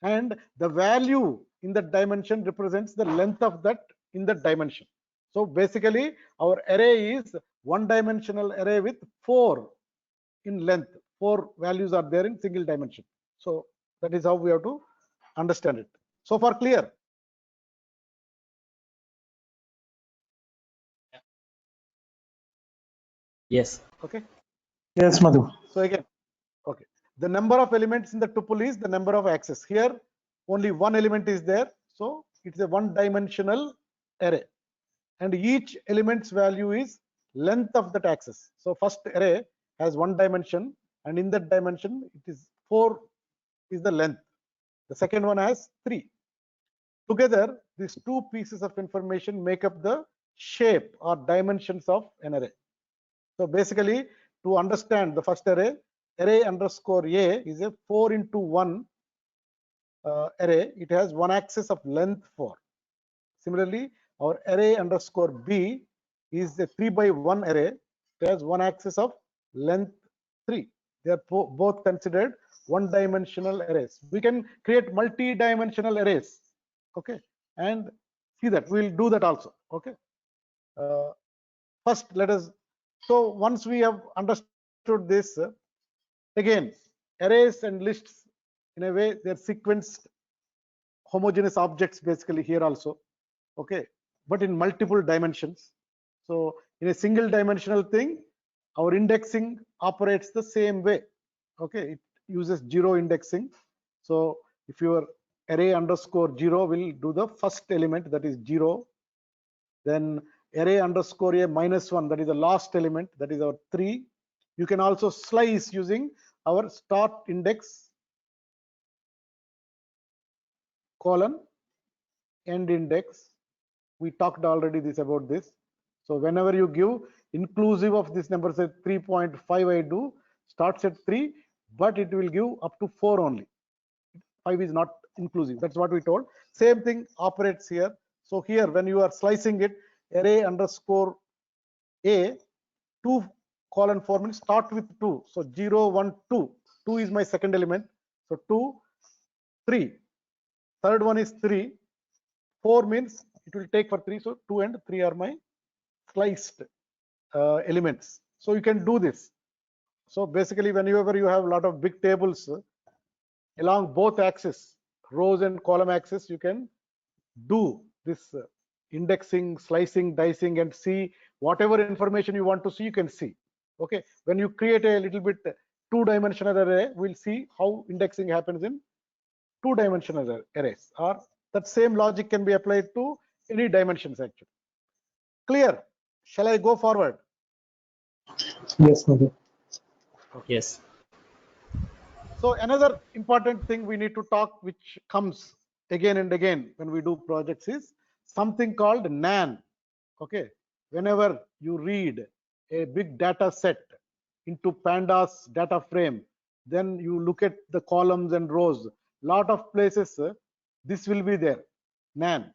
and the value in that dimension represents the length of that in that dimension. So basically our array is one-dimensional array with 4 in length. 4 values are there in single dimension. So that is how we have to understand it. So far clear? Yes. Okay. Yes, Madhu. So again, okay, the number of elements in the tuple is the number of axes. Here only one element is there, so it's a one-dimensional array, and each element's value is length of that axis. So first array has one dimension, and in that dimension it is 4 is the length. The second one has 3. Together these two pieces of information make up the shape or dimensions of an array. So basically, to understand the first array underscore a is a 4 into 1 array. It has one axis of length 4. Similarly, our array underscore b is a 3 by 1 array. It has one axis of length 3. They are both considered one-dimensional arrays. We can create multi-dimensional arrays. Okay, and see that we will do that also. Okay. First, let us. So once we have understood this, again, arrays and lists in a way they're sequenced homogeneous objects basically here also. Okay, but in multiple dimensions. So in a single dimensional thing, our indexing operates the same way. Okay, it uses 0 indexing. So if your array underscore 0 will do the first element, that is 0. Then array underscore a minus 1, that is the last element, that is our 3. You can also slice using our start index colon end index. We talked already about this. So whenever you give inclusive of this number, say 3.5 I do, starts at 3, but it will give up to 4 only. 5 is not inclusive. That's what we told. Same thing operates here. So here when you are slicing it, array underscore a 2 colon 4 means start with 2. So 0 1 2. 2 is my second element. So 2 3. Third one is 3. 4 means it will take for 3. So 2 and 3 are my sliced elements. So you can do this. So basically, whenever you have a lot of big tables along both axes, rows and column axis, you can do this indexing, slicing, dicing, and see whatever information you want to see, you can see. Okay, when you create a little bit two-dimensional array, we'll see how indexing happens in two-dimensional arrays, or that same logic can be applied to any dimensions actually. Clear? Shall I go forward? Yes, Madhu. Yes. So another important thing we need to talk, which comes again and again when we do projects, is something called NaN. Okay, whenever you read a big data set into Pandas data frame, then you look at the columns and rows. Lot of places this will be there. NaN.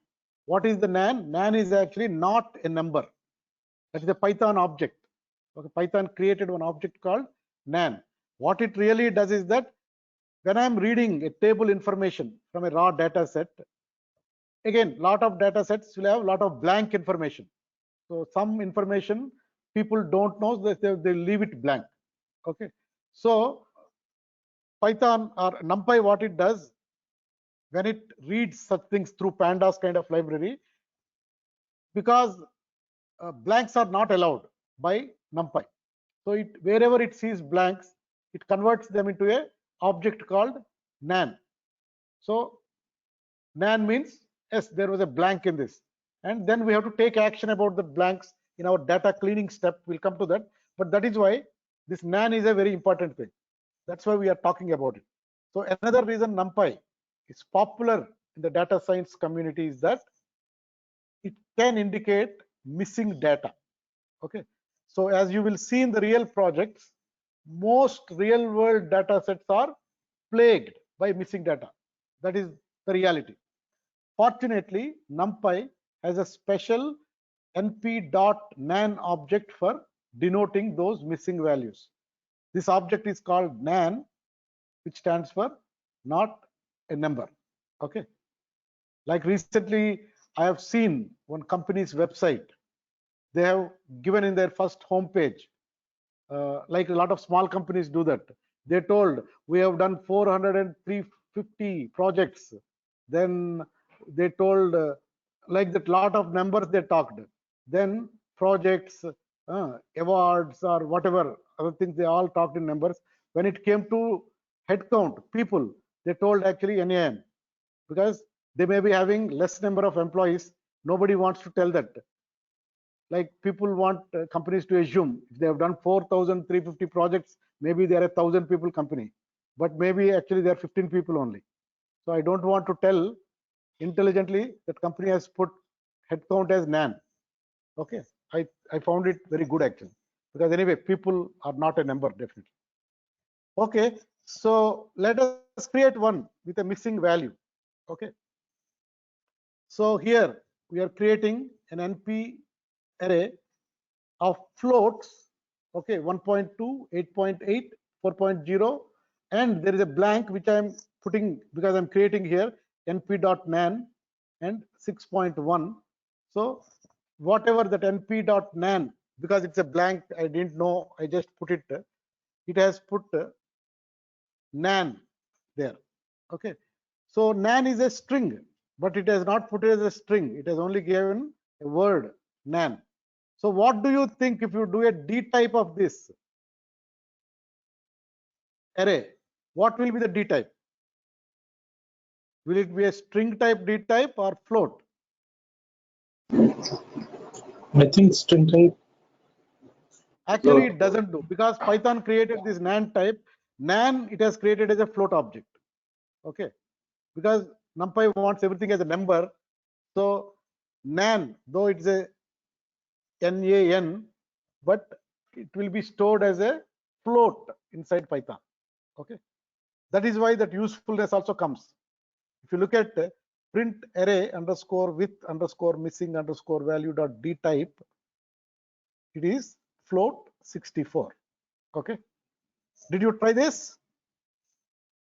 What is the NaN? NaN is actually not a number. That is a Python object. Okay, Python created one object called NaN. What it really does is that when I'm reading a table information from a raw data set, again, lot of data sets will have a lot of blank information. So some information people don't know, they leave it blank. Okay, so Python or NumPy, what it does, when it reads such things through Pandas kind of library, because blanks are not allowed by NumPy. So it, wherever it sees blanks, it converts them into a object called NaN. So NaN means, yes, there was a blank in this. And then we have to take action about the blanks in our data cleaning step. We'll come to that. But that is why this NaN is a very important thing. That's why we are talking about it. So another reason NumPy is popular in the data science community is that it can indicate missing data. Okay. So as you will see in the real projects, most real world data sets are plagued by missing data. That is the reality. Fortunately, NumPy has a special np.nan object for denoting those missing values. This object is called nan, which stands for not a number. Okay. Like recently, I have seen one company's website. They have given in their first homepage, like a lot of small companies do that. They told we have done 450 projects. Then they told like that, lot of numbers they talked. Then projects, awards, or whatever other things, they all talked in numbers. When it came to headcount, people, they told actually NAN, because they may be having less number of employees. Nobody wants to tell that. Like people want companies to assume if they have done 4,350 projects, maybe they are a 1,000 people company, but maybe actually they are 15 people only. So I don't want to tell intelligently that company has put headcount as NaN. Okay, I found it very good actually, because anyway, people are not a number definitely. Okay, so let us create one with a missing value. Okay, so here we are creating an NP array of floats. Okay, 1.2, 8.8, 4.0, and there is a blank which I am putting because I'm creating here np.nan and 6.1. So whatever that np.nan, because it's a blank, I didn't know, I just put it. It has put nan there. Okay, so nan is a string, but it has not put it as a string. It has only given a word nan. So what do you think if you do a D type of this array? What will be the D type? Will it be a string type D type or float? I think string type. Actually, it doesn't do, because Python created this NaN type. NaN it has created as a float object. Okay, because NumPy wants everything as a number. So NaN, though it's a NaN, but it will be stored as a float inside Python. Okay, that is why that usefulness also comes. If you look at print array underscore with underscore missing underscore value dot D type, it is float 64. Okay, did you try this?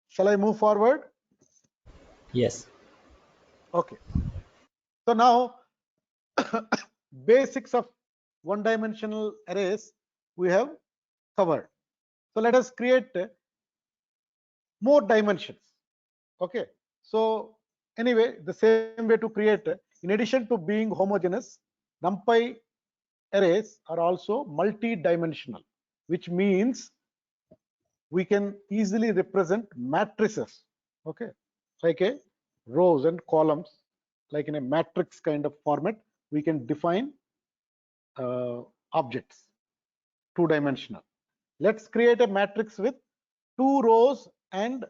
Shall I move forward? Yes. Okay, so now basics of one-dimensional arrays we have covered. So let us create more dimensions. Okay, so anyway, the same way to create, in addition to being homogeneous, NumPy arrays are also multi-dimensional, which means we can easily represent matrices, okay, like a rows and columns, like in a matrix kind of format. We can define objects, two-dimensional. Let's create a matrix with 2 rows and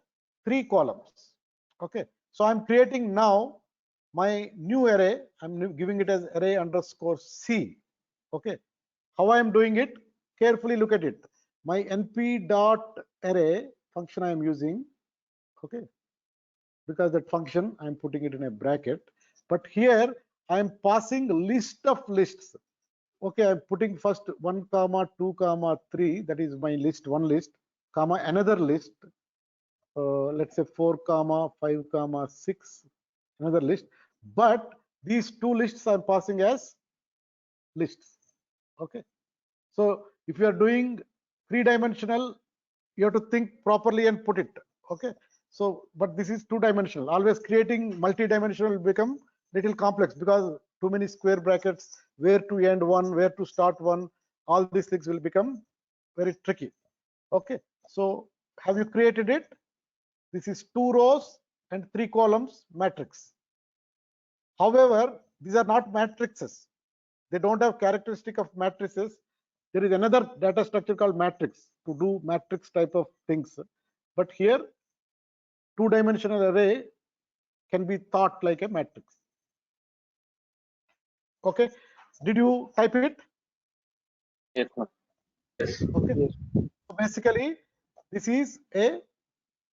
3 columns. Okay, so I'm creating now my new array. I'm giving it as array underscore C. Okay, how I am doing it? Carefully look at it. My np dot array function I am using. Okay, because that function I'm putting it in a bracket, but here I am passing list of lists. Okay, I'm putting first 1 comma 2 comma 3, that is my list, one list, comma another list, let's say 4 comma 5 comma 6, another list. But these two lists I'm passing as lists. Okay, so if you are doing three-dimensional, you have to think properly and put it. Okay, so but this is two-dimensional. Always creating multi-dimensional will become little complex, because too many square brackets, where to end one, where to start one, all these things will become very tricky. Okay, so have you created it? This is 2 rows and 3 columns matrix. However, these are not matrices. They don't have characteristic of matrices. There is another data structure called matrix to do matrix type of things. But here, two-dimensional array can be thought like a matrix. Okay, did you type it? Yes, ma'am. Okay, so basically this is a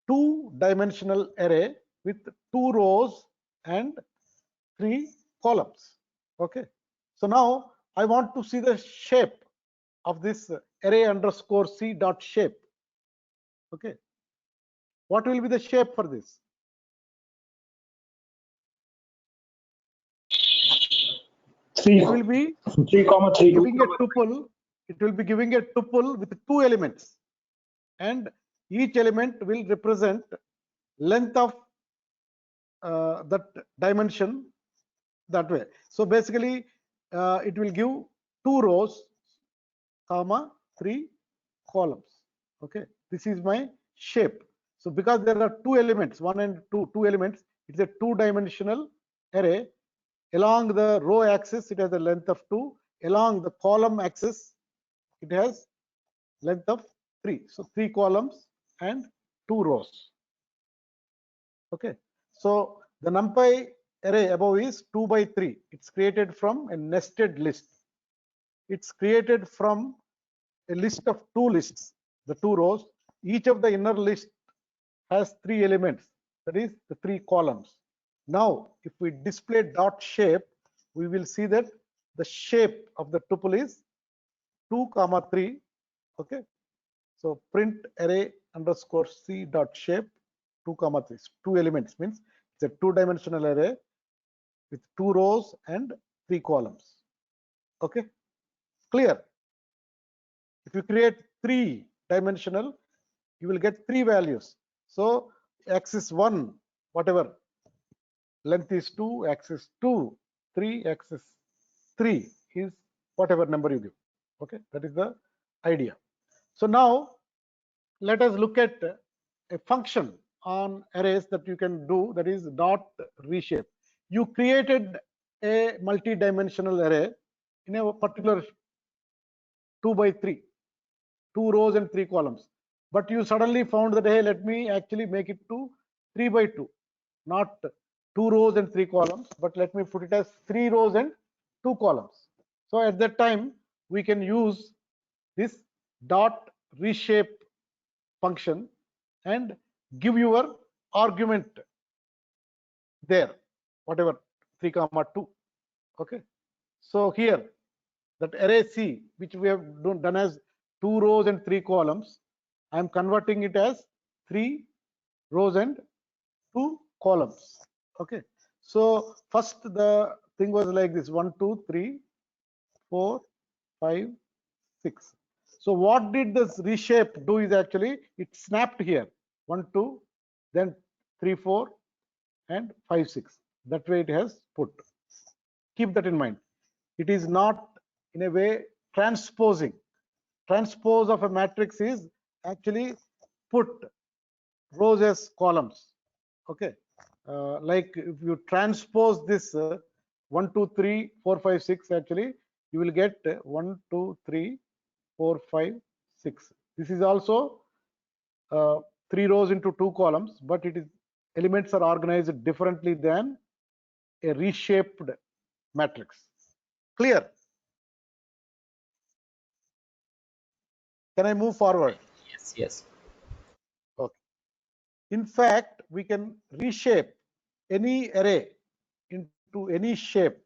two-dimensional array with 2 rows and 3 columns. Okay, so now I want to see the shape of this array underscore C dot shape. Okay, what will be the shape for this? Three, It will be 3,3. giving a tuple. It will be giving a tuple with 2 elements, and each element will represent length of that dimension that way. So basically, it will give 2 rows, comma 3 columns. Okay, this is my shape. So because there are 2 elements, 1 and 2 elements, it's a two-dimensional array. Along the row axis, it has a length of 2. Along the column axis, it has length of 3. So 3 columns and 2 rows. Okay, so the NumPy array above is 2 by 3. It's created from a nested list. It's created from a list of 2 lists, the 2 rows. Each of the inner list has 3 elements, that is the 3 columns. Now, if we display dot shape, we will see that the shape of the tuple is 2 comma 3. Okay, so print array underscore C dot shape 2 comma 3. 2 elements means it's a two-dimensional array with 2 rows and 3 columns. Okay, clear? If you create 3-dimensional, you will get 3 values. So axis 1, whatever length is 2, axis 2, 3, axis 3 is whatever number you give. Okay, that is the idea. So now let us look at a function on arrays that you can do, that is dot reshape. You created a multi-dimensional array in a particular 2 by 3, 2 rows and 3 columns, but you suddenly found that, hey, let me actually make it to 3 by 2, not 2 rows and 3 columns, but let me put it as 3 rows and 2 columns. So at that time, we can use this dot reshape function and give your argument there, whatever 3 comma 2. Okay, so here that array C, which we have done as 2 rows and 3 columns, I am converting it as 3 rows and 2 columns. Okay, so first the thing was like this: 1 2 3 4 5 6. So what did this reshape do is actually it snapped here 1 2, then 3 4 and 5 6. That way it has put. Keep that in mind. It is not in a way transposing. Transpose of a matrix is actually put rows as columns. Okay, like if you transpose this 1, 2, 3, 4, 5, 6, actually you will get 1, 2, 3, 4, 5, 6. This is also 3 rows into 2 columns, but it is elements are organized differently than a reshaped matrix. Clear? Can I move forward? Yes, yes. Okay. In fact, we can reshape any array into any shape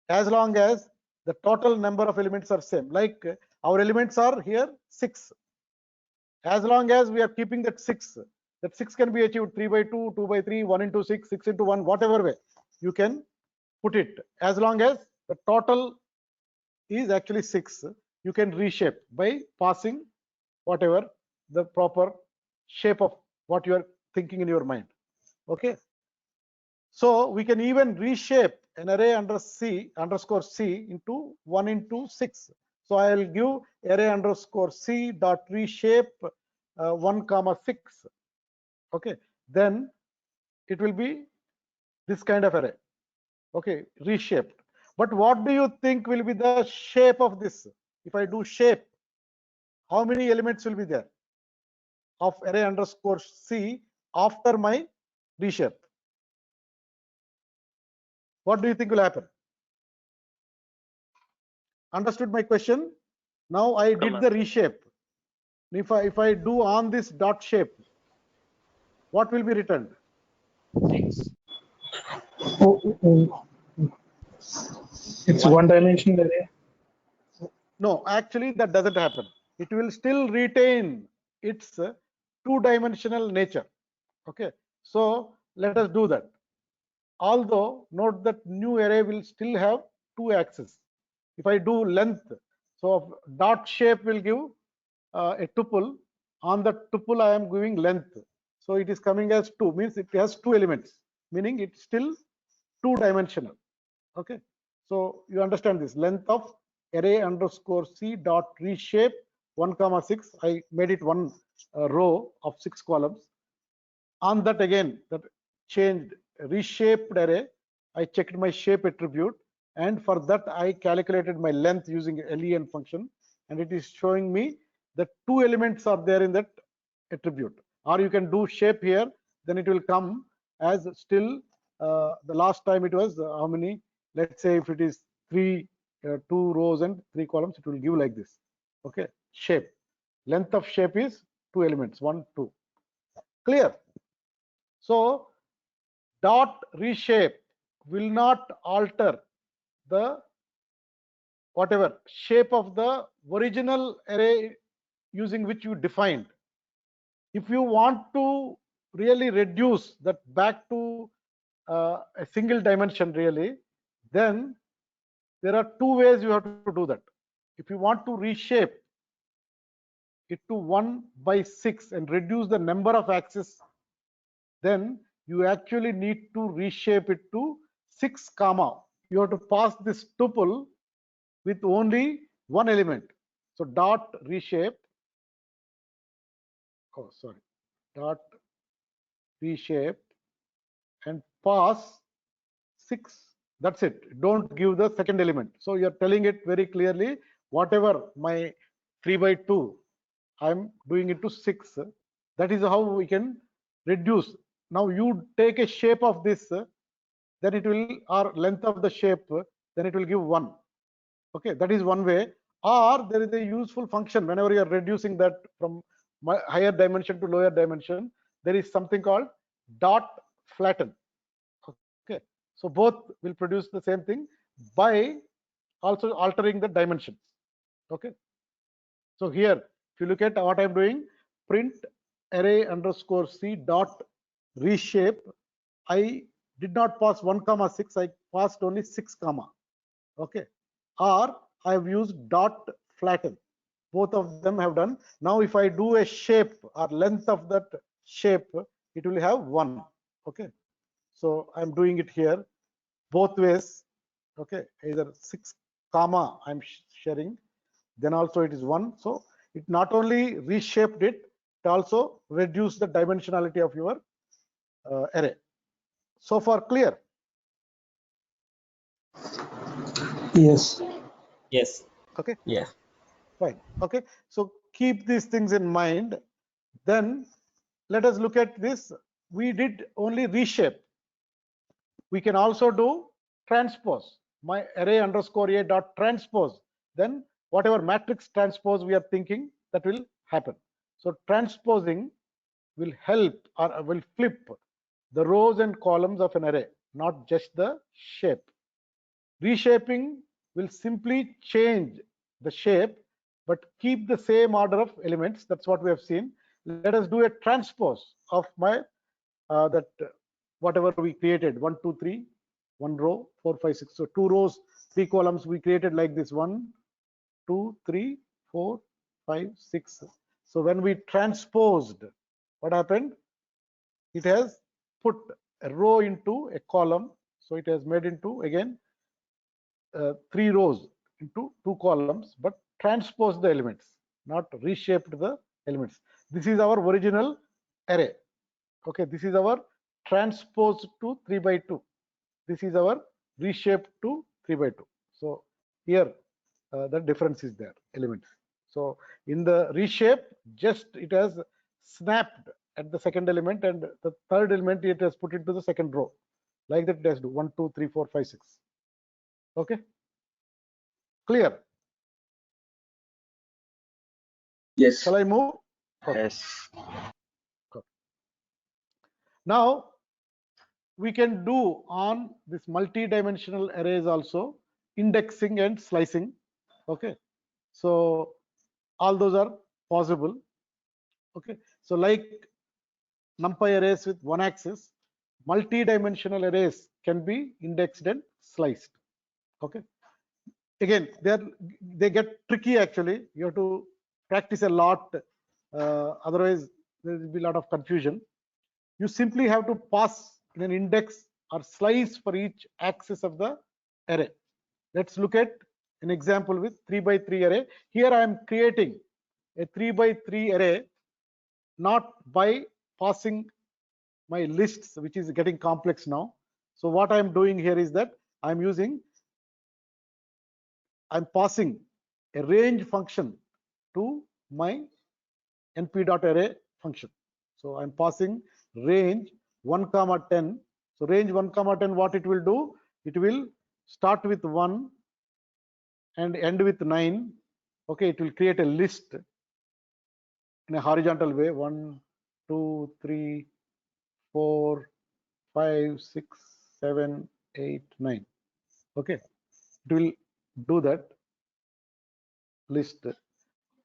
as long as the total number of elements are same. Like our elements are here 6. As long as we are keeping that 6 can be achieved 3 by 2, 2 by 3, 1 into 6, 6 into 1, whatever way you can put it. As long as the total is actually 6, you can reshape by passing whatever the proper shape of what you are thinking in your mind. Okay, so we can even reshape an array underscore c into 1 into 6. So I will give array underscore c dot reshape 1 comma 6. Okay, then it will be this kind of array. Okay, reshaped. But what do you think will be the shape of this? If I do shape, how many elements will be there of array underscore c after my reshape? What do you think will happen? Understood my question? Now I did the reshape. If I do on this dot shape, what will be returned? 6. It's one dimensional array. No, actually that doesn't happen. It will still retain its two-dimensional nature. Okay, so let us do that. Although note that new array will still have 2 axes. If I do length, so dot shape will give a tuple. On the tuple I am giving length, so it is coming as 2, means it has 2 elements, meaning it's still 2-dimensional. Okay, so you understand this length of array underscore c dot reshape 1 comma 6. I made it one row of 6 columns. On that again, that changed reshaped array, I checked my shape attribute, and for that I calculated my length using len function, and it is showing me that 2 elements are there in that attribute. Or you can do shape here, then it will come as still the last time it was how many? Let's say if it is 2 rows and 3 columns, it will give like this. Okay, shape. Length of shape is 2 elements, 1, 2. Clear? So dot reshape will not alter the whatever shape of the original array using which you defined. If you want to really reduce that back to a single dimension really, then there are 2 ways you have to do that. If you want to reshape it to 1 by 6 and reduce the number of axes, then you actually need to reshape it to 6 comma. You have to pass this tuple with only one element. So dot reshape, dot reshape and pass 6. That's it. Don't give the second element. So you're telling it very clearly, whatever my 3 by 2, I'm doing it to 6. That is how we can reduce. Now you take a shape of this, then it will, or length of the shape, then it will give 1. Okay, that is one way. Or there is a useful function whenever you are reducing that from higher dimension to lower dimension, there is something called dot flatten. Okay, so both will produce the same thing by also altering the dimensions. Okay, so here if you look at what I'm doing, print array underscore c dot reshape, I did not pass 1 comma 6, I passed only 6 comma. Okay, or I have used dot flatten. Both of them have done. Now if I do a shape or length of that shape, it will have 1. Okay, so I'm doing it here both ways. Okay, either 6 comma I'm sharing, then also it is 1. So it not only reshaped it, it also reduced the dimensionality of your array. So far clear? Yes. Yes. Okay, Yeah. fine. Okay, so keep these things in mind. Then let us look at this. We did only reshape. We can also do transpose. My array underscore a dot transpose. Then whatever matrix transpose we are thinking, that will happen. So transposing will help or will flip the rows and columns of an array, not just the shape. Reshaping will simply change the shape but keep the same order of elements. That's what we have seen. Let us do a transpose of my whatever we created, 1 2 3, 1 row, 4 5 6. So 2 rows, 3 columns we created like this, 1 2 3 4 5 6. So when we transposed, what happened? It has put a row into a column. So it has made into again 3 rows into 2 columns, but transposed the elements, not reshaped the elements. This is our original array. Okay, this is our transposed to 3 by 2. This is our reshaped to 3 by 2. So here the difference is there, elements. So in the reshape, just it has snapped at the second element, and the third element it has put into the second row. Like that it has to do 1 2 3 4 5 6. Okay, clear? Yes. Shall I move? Okay. Yes. Now we can do on this multi-dimensional arrays also indexing and slicing. Okay, so all those are possible. Okay, so like NumPy arrays with one axis, multi-dimensional arrays can be indexed and sliced. Okay, again they get tricky. Actually, you have to practice a lot, otherwise there will be a lot of confusion. You simply have to pass in an index or slice for each axis of the array. Let's look at an example with 3 by 3 array. Here I am creating a 3 by 3 array, not by passing my lists, which is getting complex now. So what I am doing here is that I'm passing a range function to my np.array function. So I'm passing range 1 comma 10. So range 1 comma 10, what it will do? It will start with 1 and end with 9. Okay, it will create a list in a horizontal way, 1 2 3 4 5 6 7 8 9. Okay, it will do that list.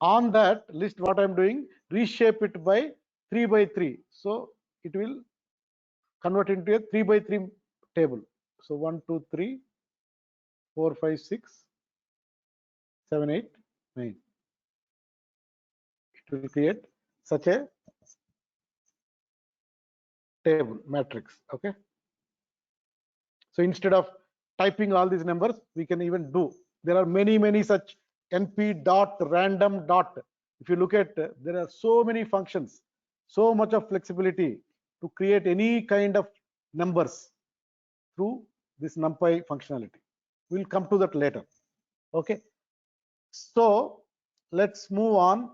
On that list, what I'm doing, reshape it by 3 by 3. So it will convert into a 3 by 3 table. So 1 2 3 4 5 6 7 8 9. It will create such a table matrix. Okay, so instead of typing all these numbers, we can even do, there are many such np dot random dot. If you look at, there are so many functions, so much of flexibility to create any kind of numbers through this NumPy functionality. We'll come to that later. Okay, so let's move on.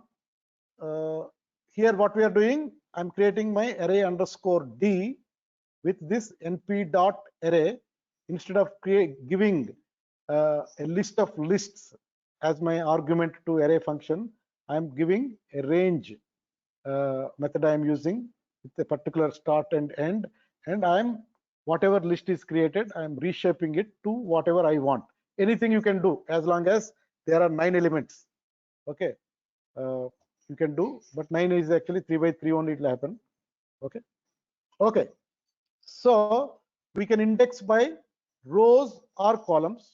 Here what we are doing, I'm creating my array underscore d with this np dot array. Instead of giving a list of lists as my argument to array function, I'm giving a range method I'm using with a particular start and end, and I'm whatever list is created, I'm reshaping it to whatever I want. Anything you can do as long as there are 9 elements. Okay, you can do, but 9 is actually 3 by 3 only, it will happen. Okay, okay, so we can index by rows or columns.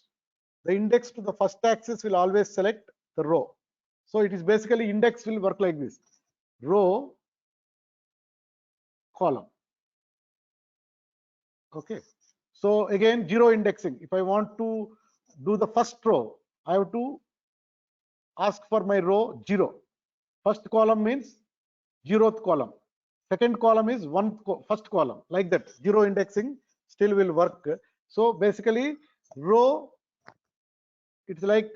The index to the first axis will always select the row. So it is basically, index will work like this: row, column. Okay, so again 0 indexing. If I want to do the first row, I have to ask for my row 0. First column means 0th column. Second column is first column, like that. 0 indexing still will work. So basically row, it's like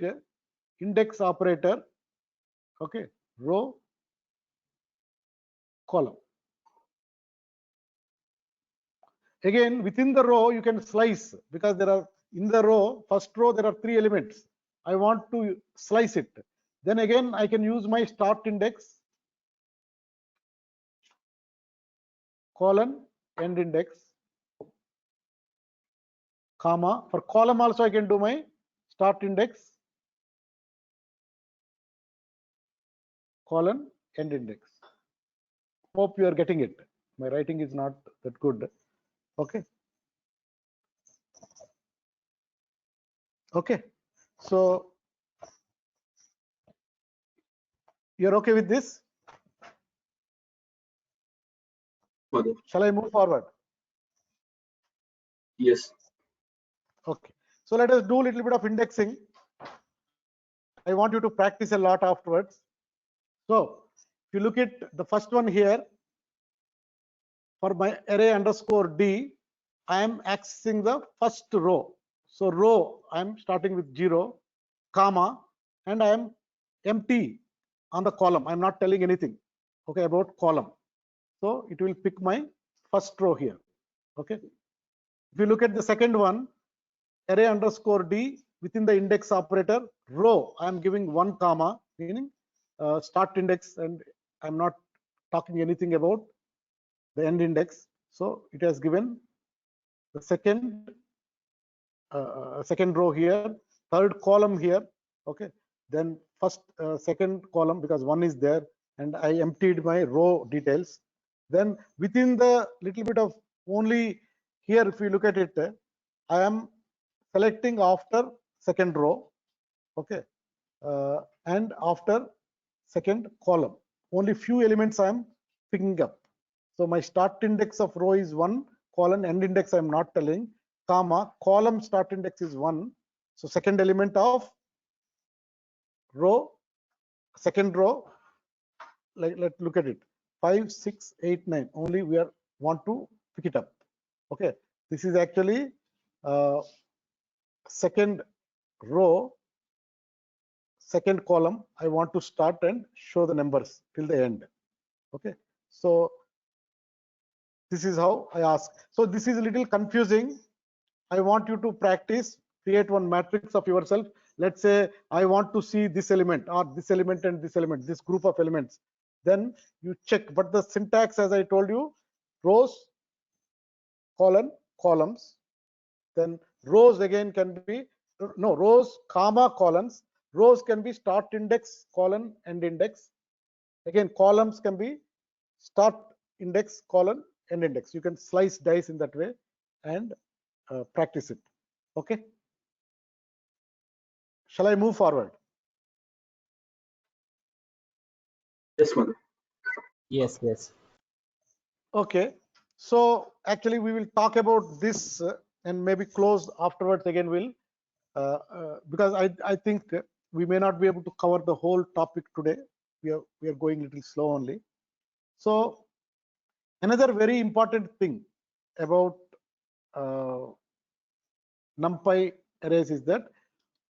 index operator. Okay, row, column. Again, within the row you can slice, because there are in the row, first row there are 3 elements. I want to slice it. Then again I can use my start index, colon, end index, comma. For column also I can do my start index, colon, end index. Hope you are getting it. My writing is not that good. Okay. Okay. So you're okay with this? Madhu. Shall I move forward? Yes. Okay. So let us do a little bit of indexing. I want you to practice a lot afterwards. So if you look at the first one here, for my array underscore D, I am accessing the first row. So row, I am starting with 0, comma, and I am empty on the column. I am not telling anything, okay, about column. So it will pick my first row here. Okay. If you look at the second one, array underscore D, within the index operator, row, I am giving 1 comma, meaning start index, and I'm not talking anything about the end index. So it has given the second row here, third column here. Okay, then first second column, because 1 is there, and I emptied my row details. Then within the little bit of only here, if you look at it, I am selecting after second row. Okay, and after second column, only few elements I am picking up. So my start index of row is 1, colon, end index I am not telling, comma, column start index is 1. So second element of row, second row, like, let's look at it, 5, 6, 8, 9, only we are want to pick it up. Okay, this is actually second row, second column. I want to start and show the numbers till the end. Okay, so this is how I ask. So this is a little confusing. I want you to practice, create one matrix of yourself. Let's say I want to see this element, or this element and this element, this group of elements. Then you check. But the syntax, as I told you, rows, colon, columns. Then rows again can be, no, rows, comma, columns. Rows can be start index, colon, end index. Again, columns can be start index, colon, end index. You can slice dice in that way and practice it. Okay. Shall I move forward? Yes, Madhu. Yes, yes. Okay. So actually we will talk about this and maybe close afterwards. Again, we'll because I think we may not be able to cover the whole topic today. We are going a little slow only. So another very important thing about NumPy arrays is that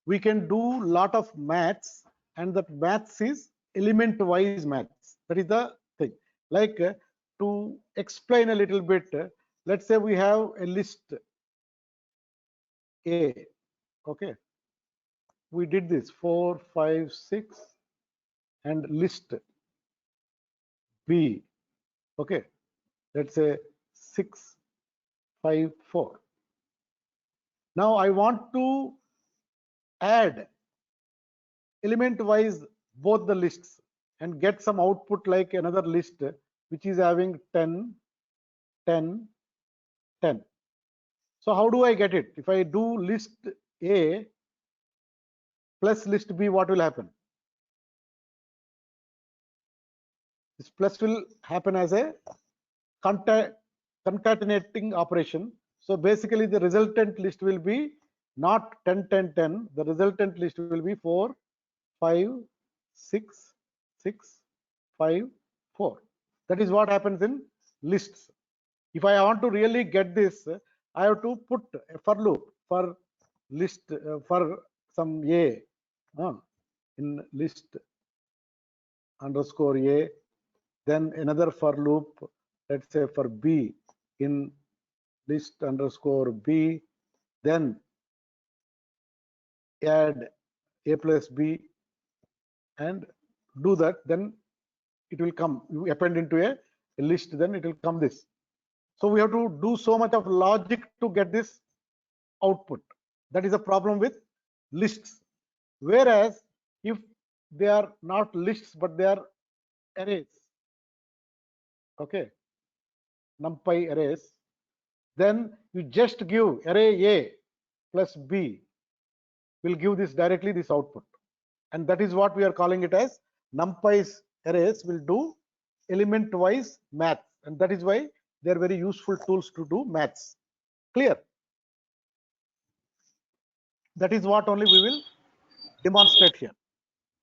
we can do lot of maths, and that maths is element wise maths. That is the thing. Like to explain a little bit, let's say we have a list A. Okay, we did this 4, 5, 6, and list B. Okay, let's say 6, 5, 4. Now I want to add element wise both the lists and get some output like another list which is having 10, 10, 10. So how do I get it? If I do list A plus list B, what will happen? This plus will happen as a concatenating operation. So basically the resultant list will be not 10, 10, 10. The resultant list will be 4, 5, 6, 6, 5, 4. That is what happens in lists. If I want to really get this, I have to put a for loop for list for some A in list underscore A, then another for loop, let's say for B in list underscore B, then add A plus B and do that, then it will come. You append into a list, then it will come this. So we have to do so much of logic to get this output. That is a problem with lists. Whereas if they are not lists but they are arrays, okay, NumPy arrays, then you just give array A plus B will give this directly this output, and that is what we are calling it as NumPy's arrays will do element wise math, and that is why they are very useful tools to do maths. Clear? That is what only we will demonstrate here.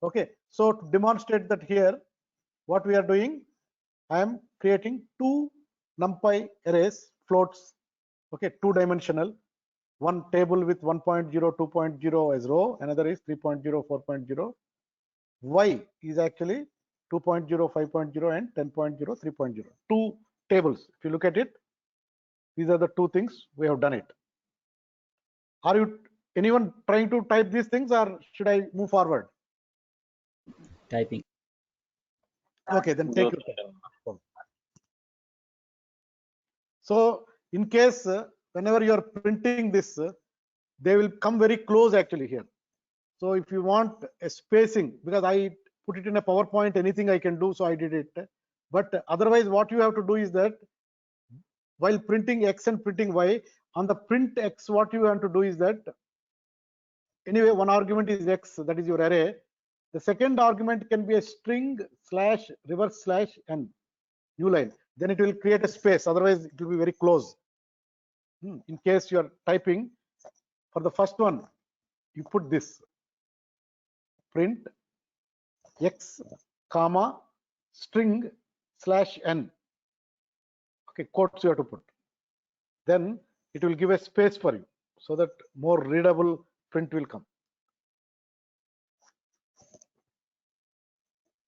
Okay, so to demonstrate that here, what we are doing, I am creating two NumPy arrays, floats, okay, two-dimensional, one table with 1.0, 2.0 as row, another is 3.0, 4.0. Y is actually 2.0, 5.0 and 10.0, 3.0. Two tables. If you look at it, these are the two things we have done it. Are you anyone trying to type these things, or should I move forward? Typing. Okay, then take your time. So in case whenever you are printing this, they will come very close actually here. So if you want a spacing, because I put it in a PowerPoint, anything I can do, so I did it. But otherwise, what you have to do is that while printing X and printing Y, on the print X, what you want to do is that anyway, one argument is X, that is your array. The second argument can be a string slash reverse slash n, new line. Then it will create a space. Otherwise, it will be very close. In case you are typing, for the first one, you put this print X comma string slash n. Okay, quotes you have to put. Then it will give a space for you so that more readable print will come.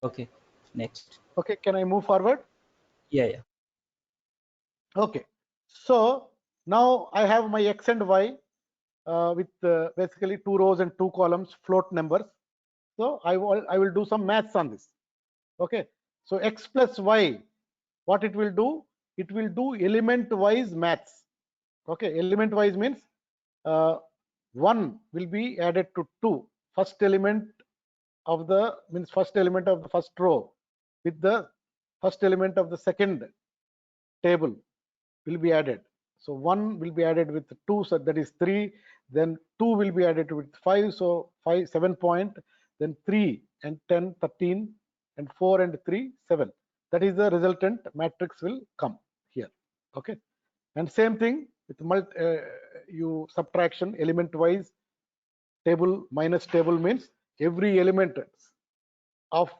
Okay, next. Okay, can I move forward? Yeah. Okay, so now I have my X and Y with basically 2 rows and 2 columns, float numbers. So I will do some maths on this. Okay, so X plus Y, what it will do? It will do element wise maths. Okay, element wise means 1 will be added to 2. First element of the first row with the first element of the second table will be added. So 1 will be added with 2, so that is 3. Then 2 will be added with 5, so 5, 7 point. Then 3 and 10, 13, and 4 and 3, 7. That is the resultant matrix will come here. Okay, and same thing with you subtraction element wise table minus table means every element of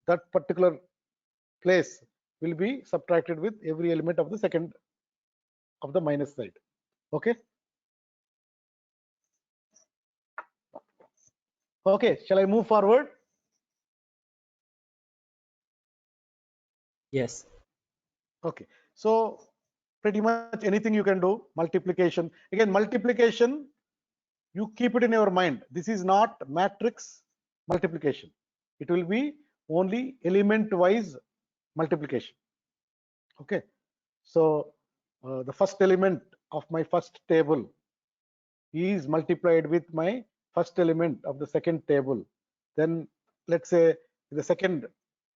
that particular place will be subtracted with every element of the second of the minus side. Okay, okay, shall I move forward? Yes. Okay, so pretty much anything you can do. Multiplication, again, multiplication, you keep it in your mind, this is not matrix multiplication, it will be only element wise multiplication. Okay, so the first element of my first table is multiplied with my first element of the second table. Then let's say the second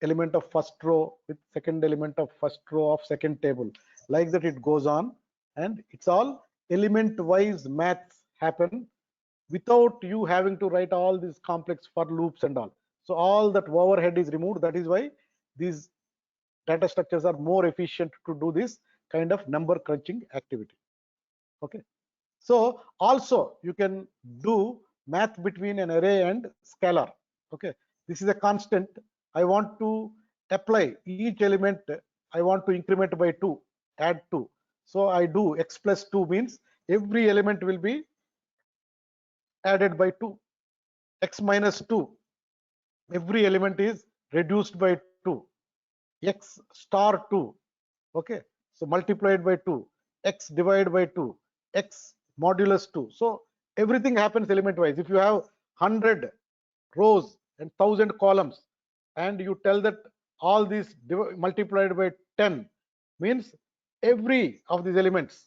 element of first row with second element of first row of second table. Like that it goes on, and it's all element wise maths happen without you having to write all these complex for loops and all. So all that overhead is removed. That is why these data structures are more efficient to do this kind of number crunching activity. Okay, So also you can do math between an array and scalar. Okay, this is a constant. I want to apply each element. I want to increment by 2, add 2. So I do x plus 2 means every element will be added by 2. X minus 2, every element is reduced by 2. X star 2, okay, so multiplied by 2. X divided by 2. X modulus 2. So everything happens element wise. If you have 100 rows and 1000 columns, and you tell that all these multiplied by 10 means every of these elements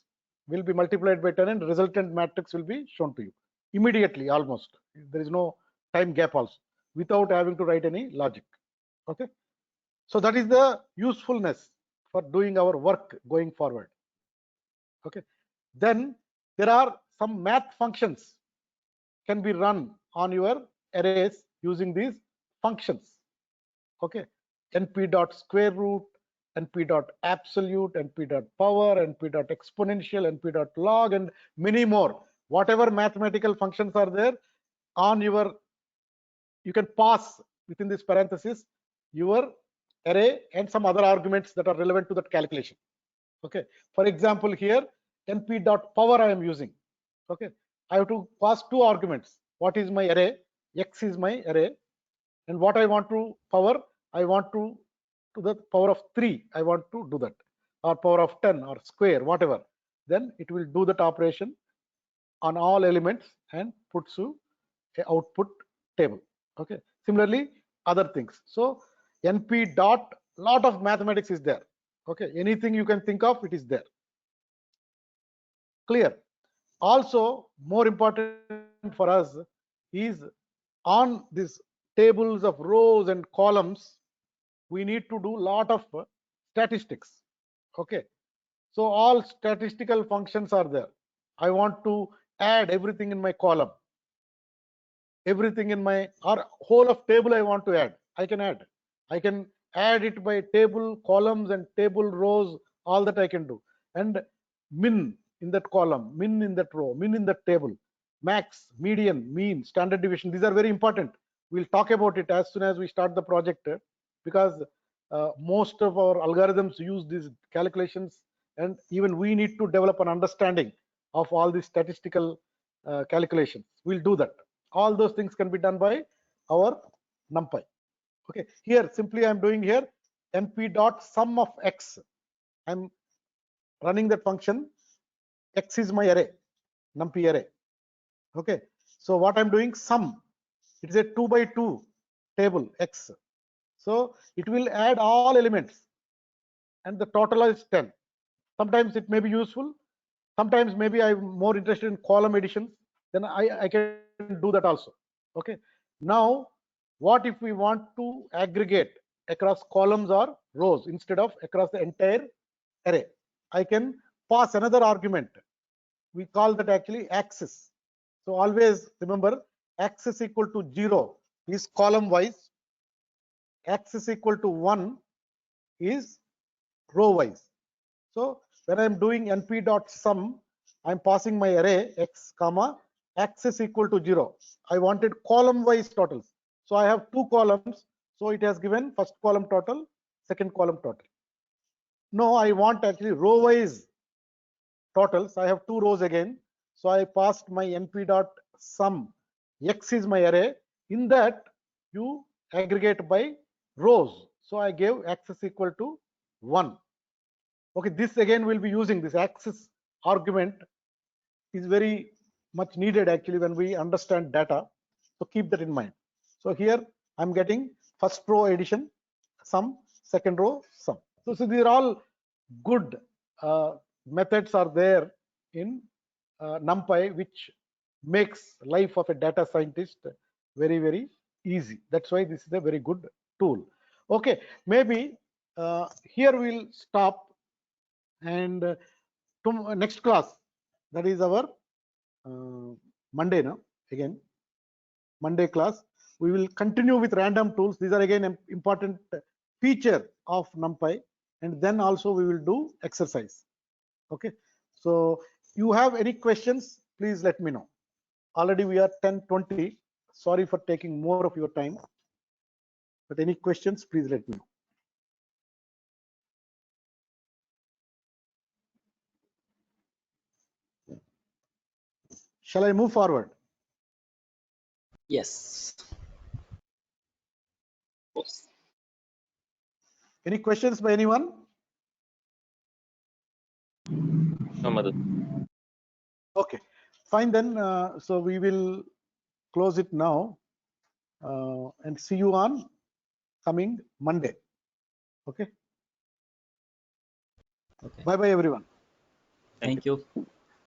will be multiplied by 10 and resultant matrix will be shown to you immediately, almost. There is no time gap also, without having to write any logic. Okay, so that is the usefulness for doing our work going forward. Okay, then there are some math functions can be run on your arrays using these functions. Okay, np dot square root, np dot absolute, np dot power, np dot exponential, np dot log, and many more. Whatever mathematical functions are there on your, you can pass within this parenthesis your array and some other arguments that are relevant to that calculation. Okay, for example, here np dot power I am using. Okay, I have to pass two arguments. What is my array? X is my array, and what I want to power, I want to the power of 3, I want to do that, or power of 10 or square, whatever. Then it will do that operation on all elements and puts you a output table. Okay, similarly other things. So np dot, lot of mathematics is there. Okay, anything you can think of, it is there. Clear? Also, more important for us is on these tables of rows and columns, we need to do lot of statistics. Okay, so all statistical functions are there. I want to add everything in my column, everything in my, or whole of table I want to add, I can add. I can add it by table, columns and table rows, all that I can do. And min in that column, min in that row, min in that table, max, median, mean, standard deviation, these are very important. We'll talk about it as soon as we start the project, because most of our algorithms use these calculations, and even we need to develop an understanding of all these statistical calculations. We'll do that. All those things can be done by our NumPy. Okay, here simply I'm doing here np dot sum of x. I'm running that function. X is my array, NumPy array. Okay, so what I'm doing, sum, it is a 2 by 2 table x, so it will add all elements and the total is 10. Sometimes it may be useful, sometimes maybe I'm more interested in column additions, then I can do that also. Okay, now what if we want to aggregate across columns or rows instead of across the entire array? I can pass another argument. We call that actually axis. So always remember, axis equal to 0 is column wise, axis equal to 1 is row wise. So when I'm doing np dot sum, I'm passing my array x comma axis equal to 0. I wanted column wise totals, so I have two columns, so it has given first column total, second column total. No, I want actually row wise totals. I have two rows again, so I passed my np dot sum, x is my array, in that you aggregate by rows, so I gave axis equal to 1. Okay, this again will be using this axis argument, is very much needed actually when we understand data, so keep that in mind. So here I'm getting first row addition sum, second row sum. So these are all good methods are there in NumPy, which makes life of a data scientist very, very easy. That's why this is a very good tool. Okay, maybe here we'll stop, and to next class, that is our Monday now, again Monday class, we will continue with random tools. These are again an important feature of NumPy, and then also we will do exercise. Okay, so you have any questions please let me know. Already we are 10:20. Sorry for taking more of your time. But any questions, please let me know. Shall I move forward? Yes. Any questions by anyone? No, Madhu. Okay, fine then. So we will close it now and see you on coming Monday. Okay. Okay. Bye bye, everyone. Thank you.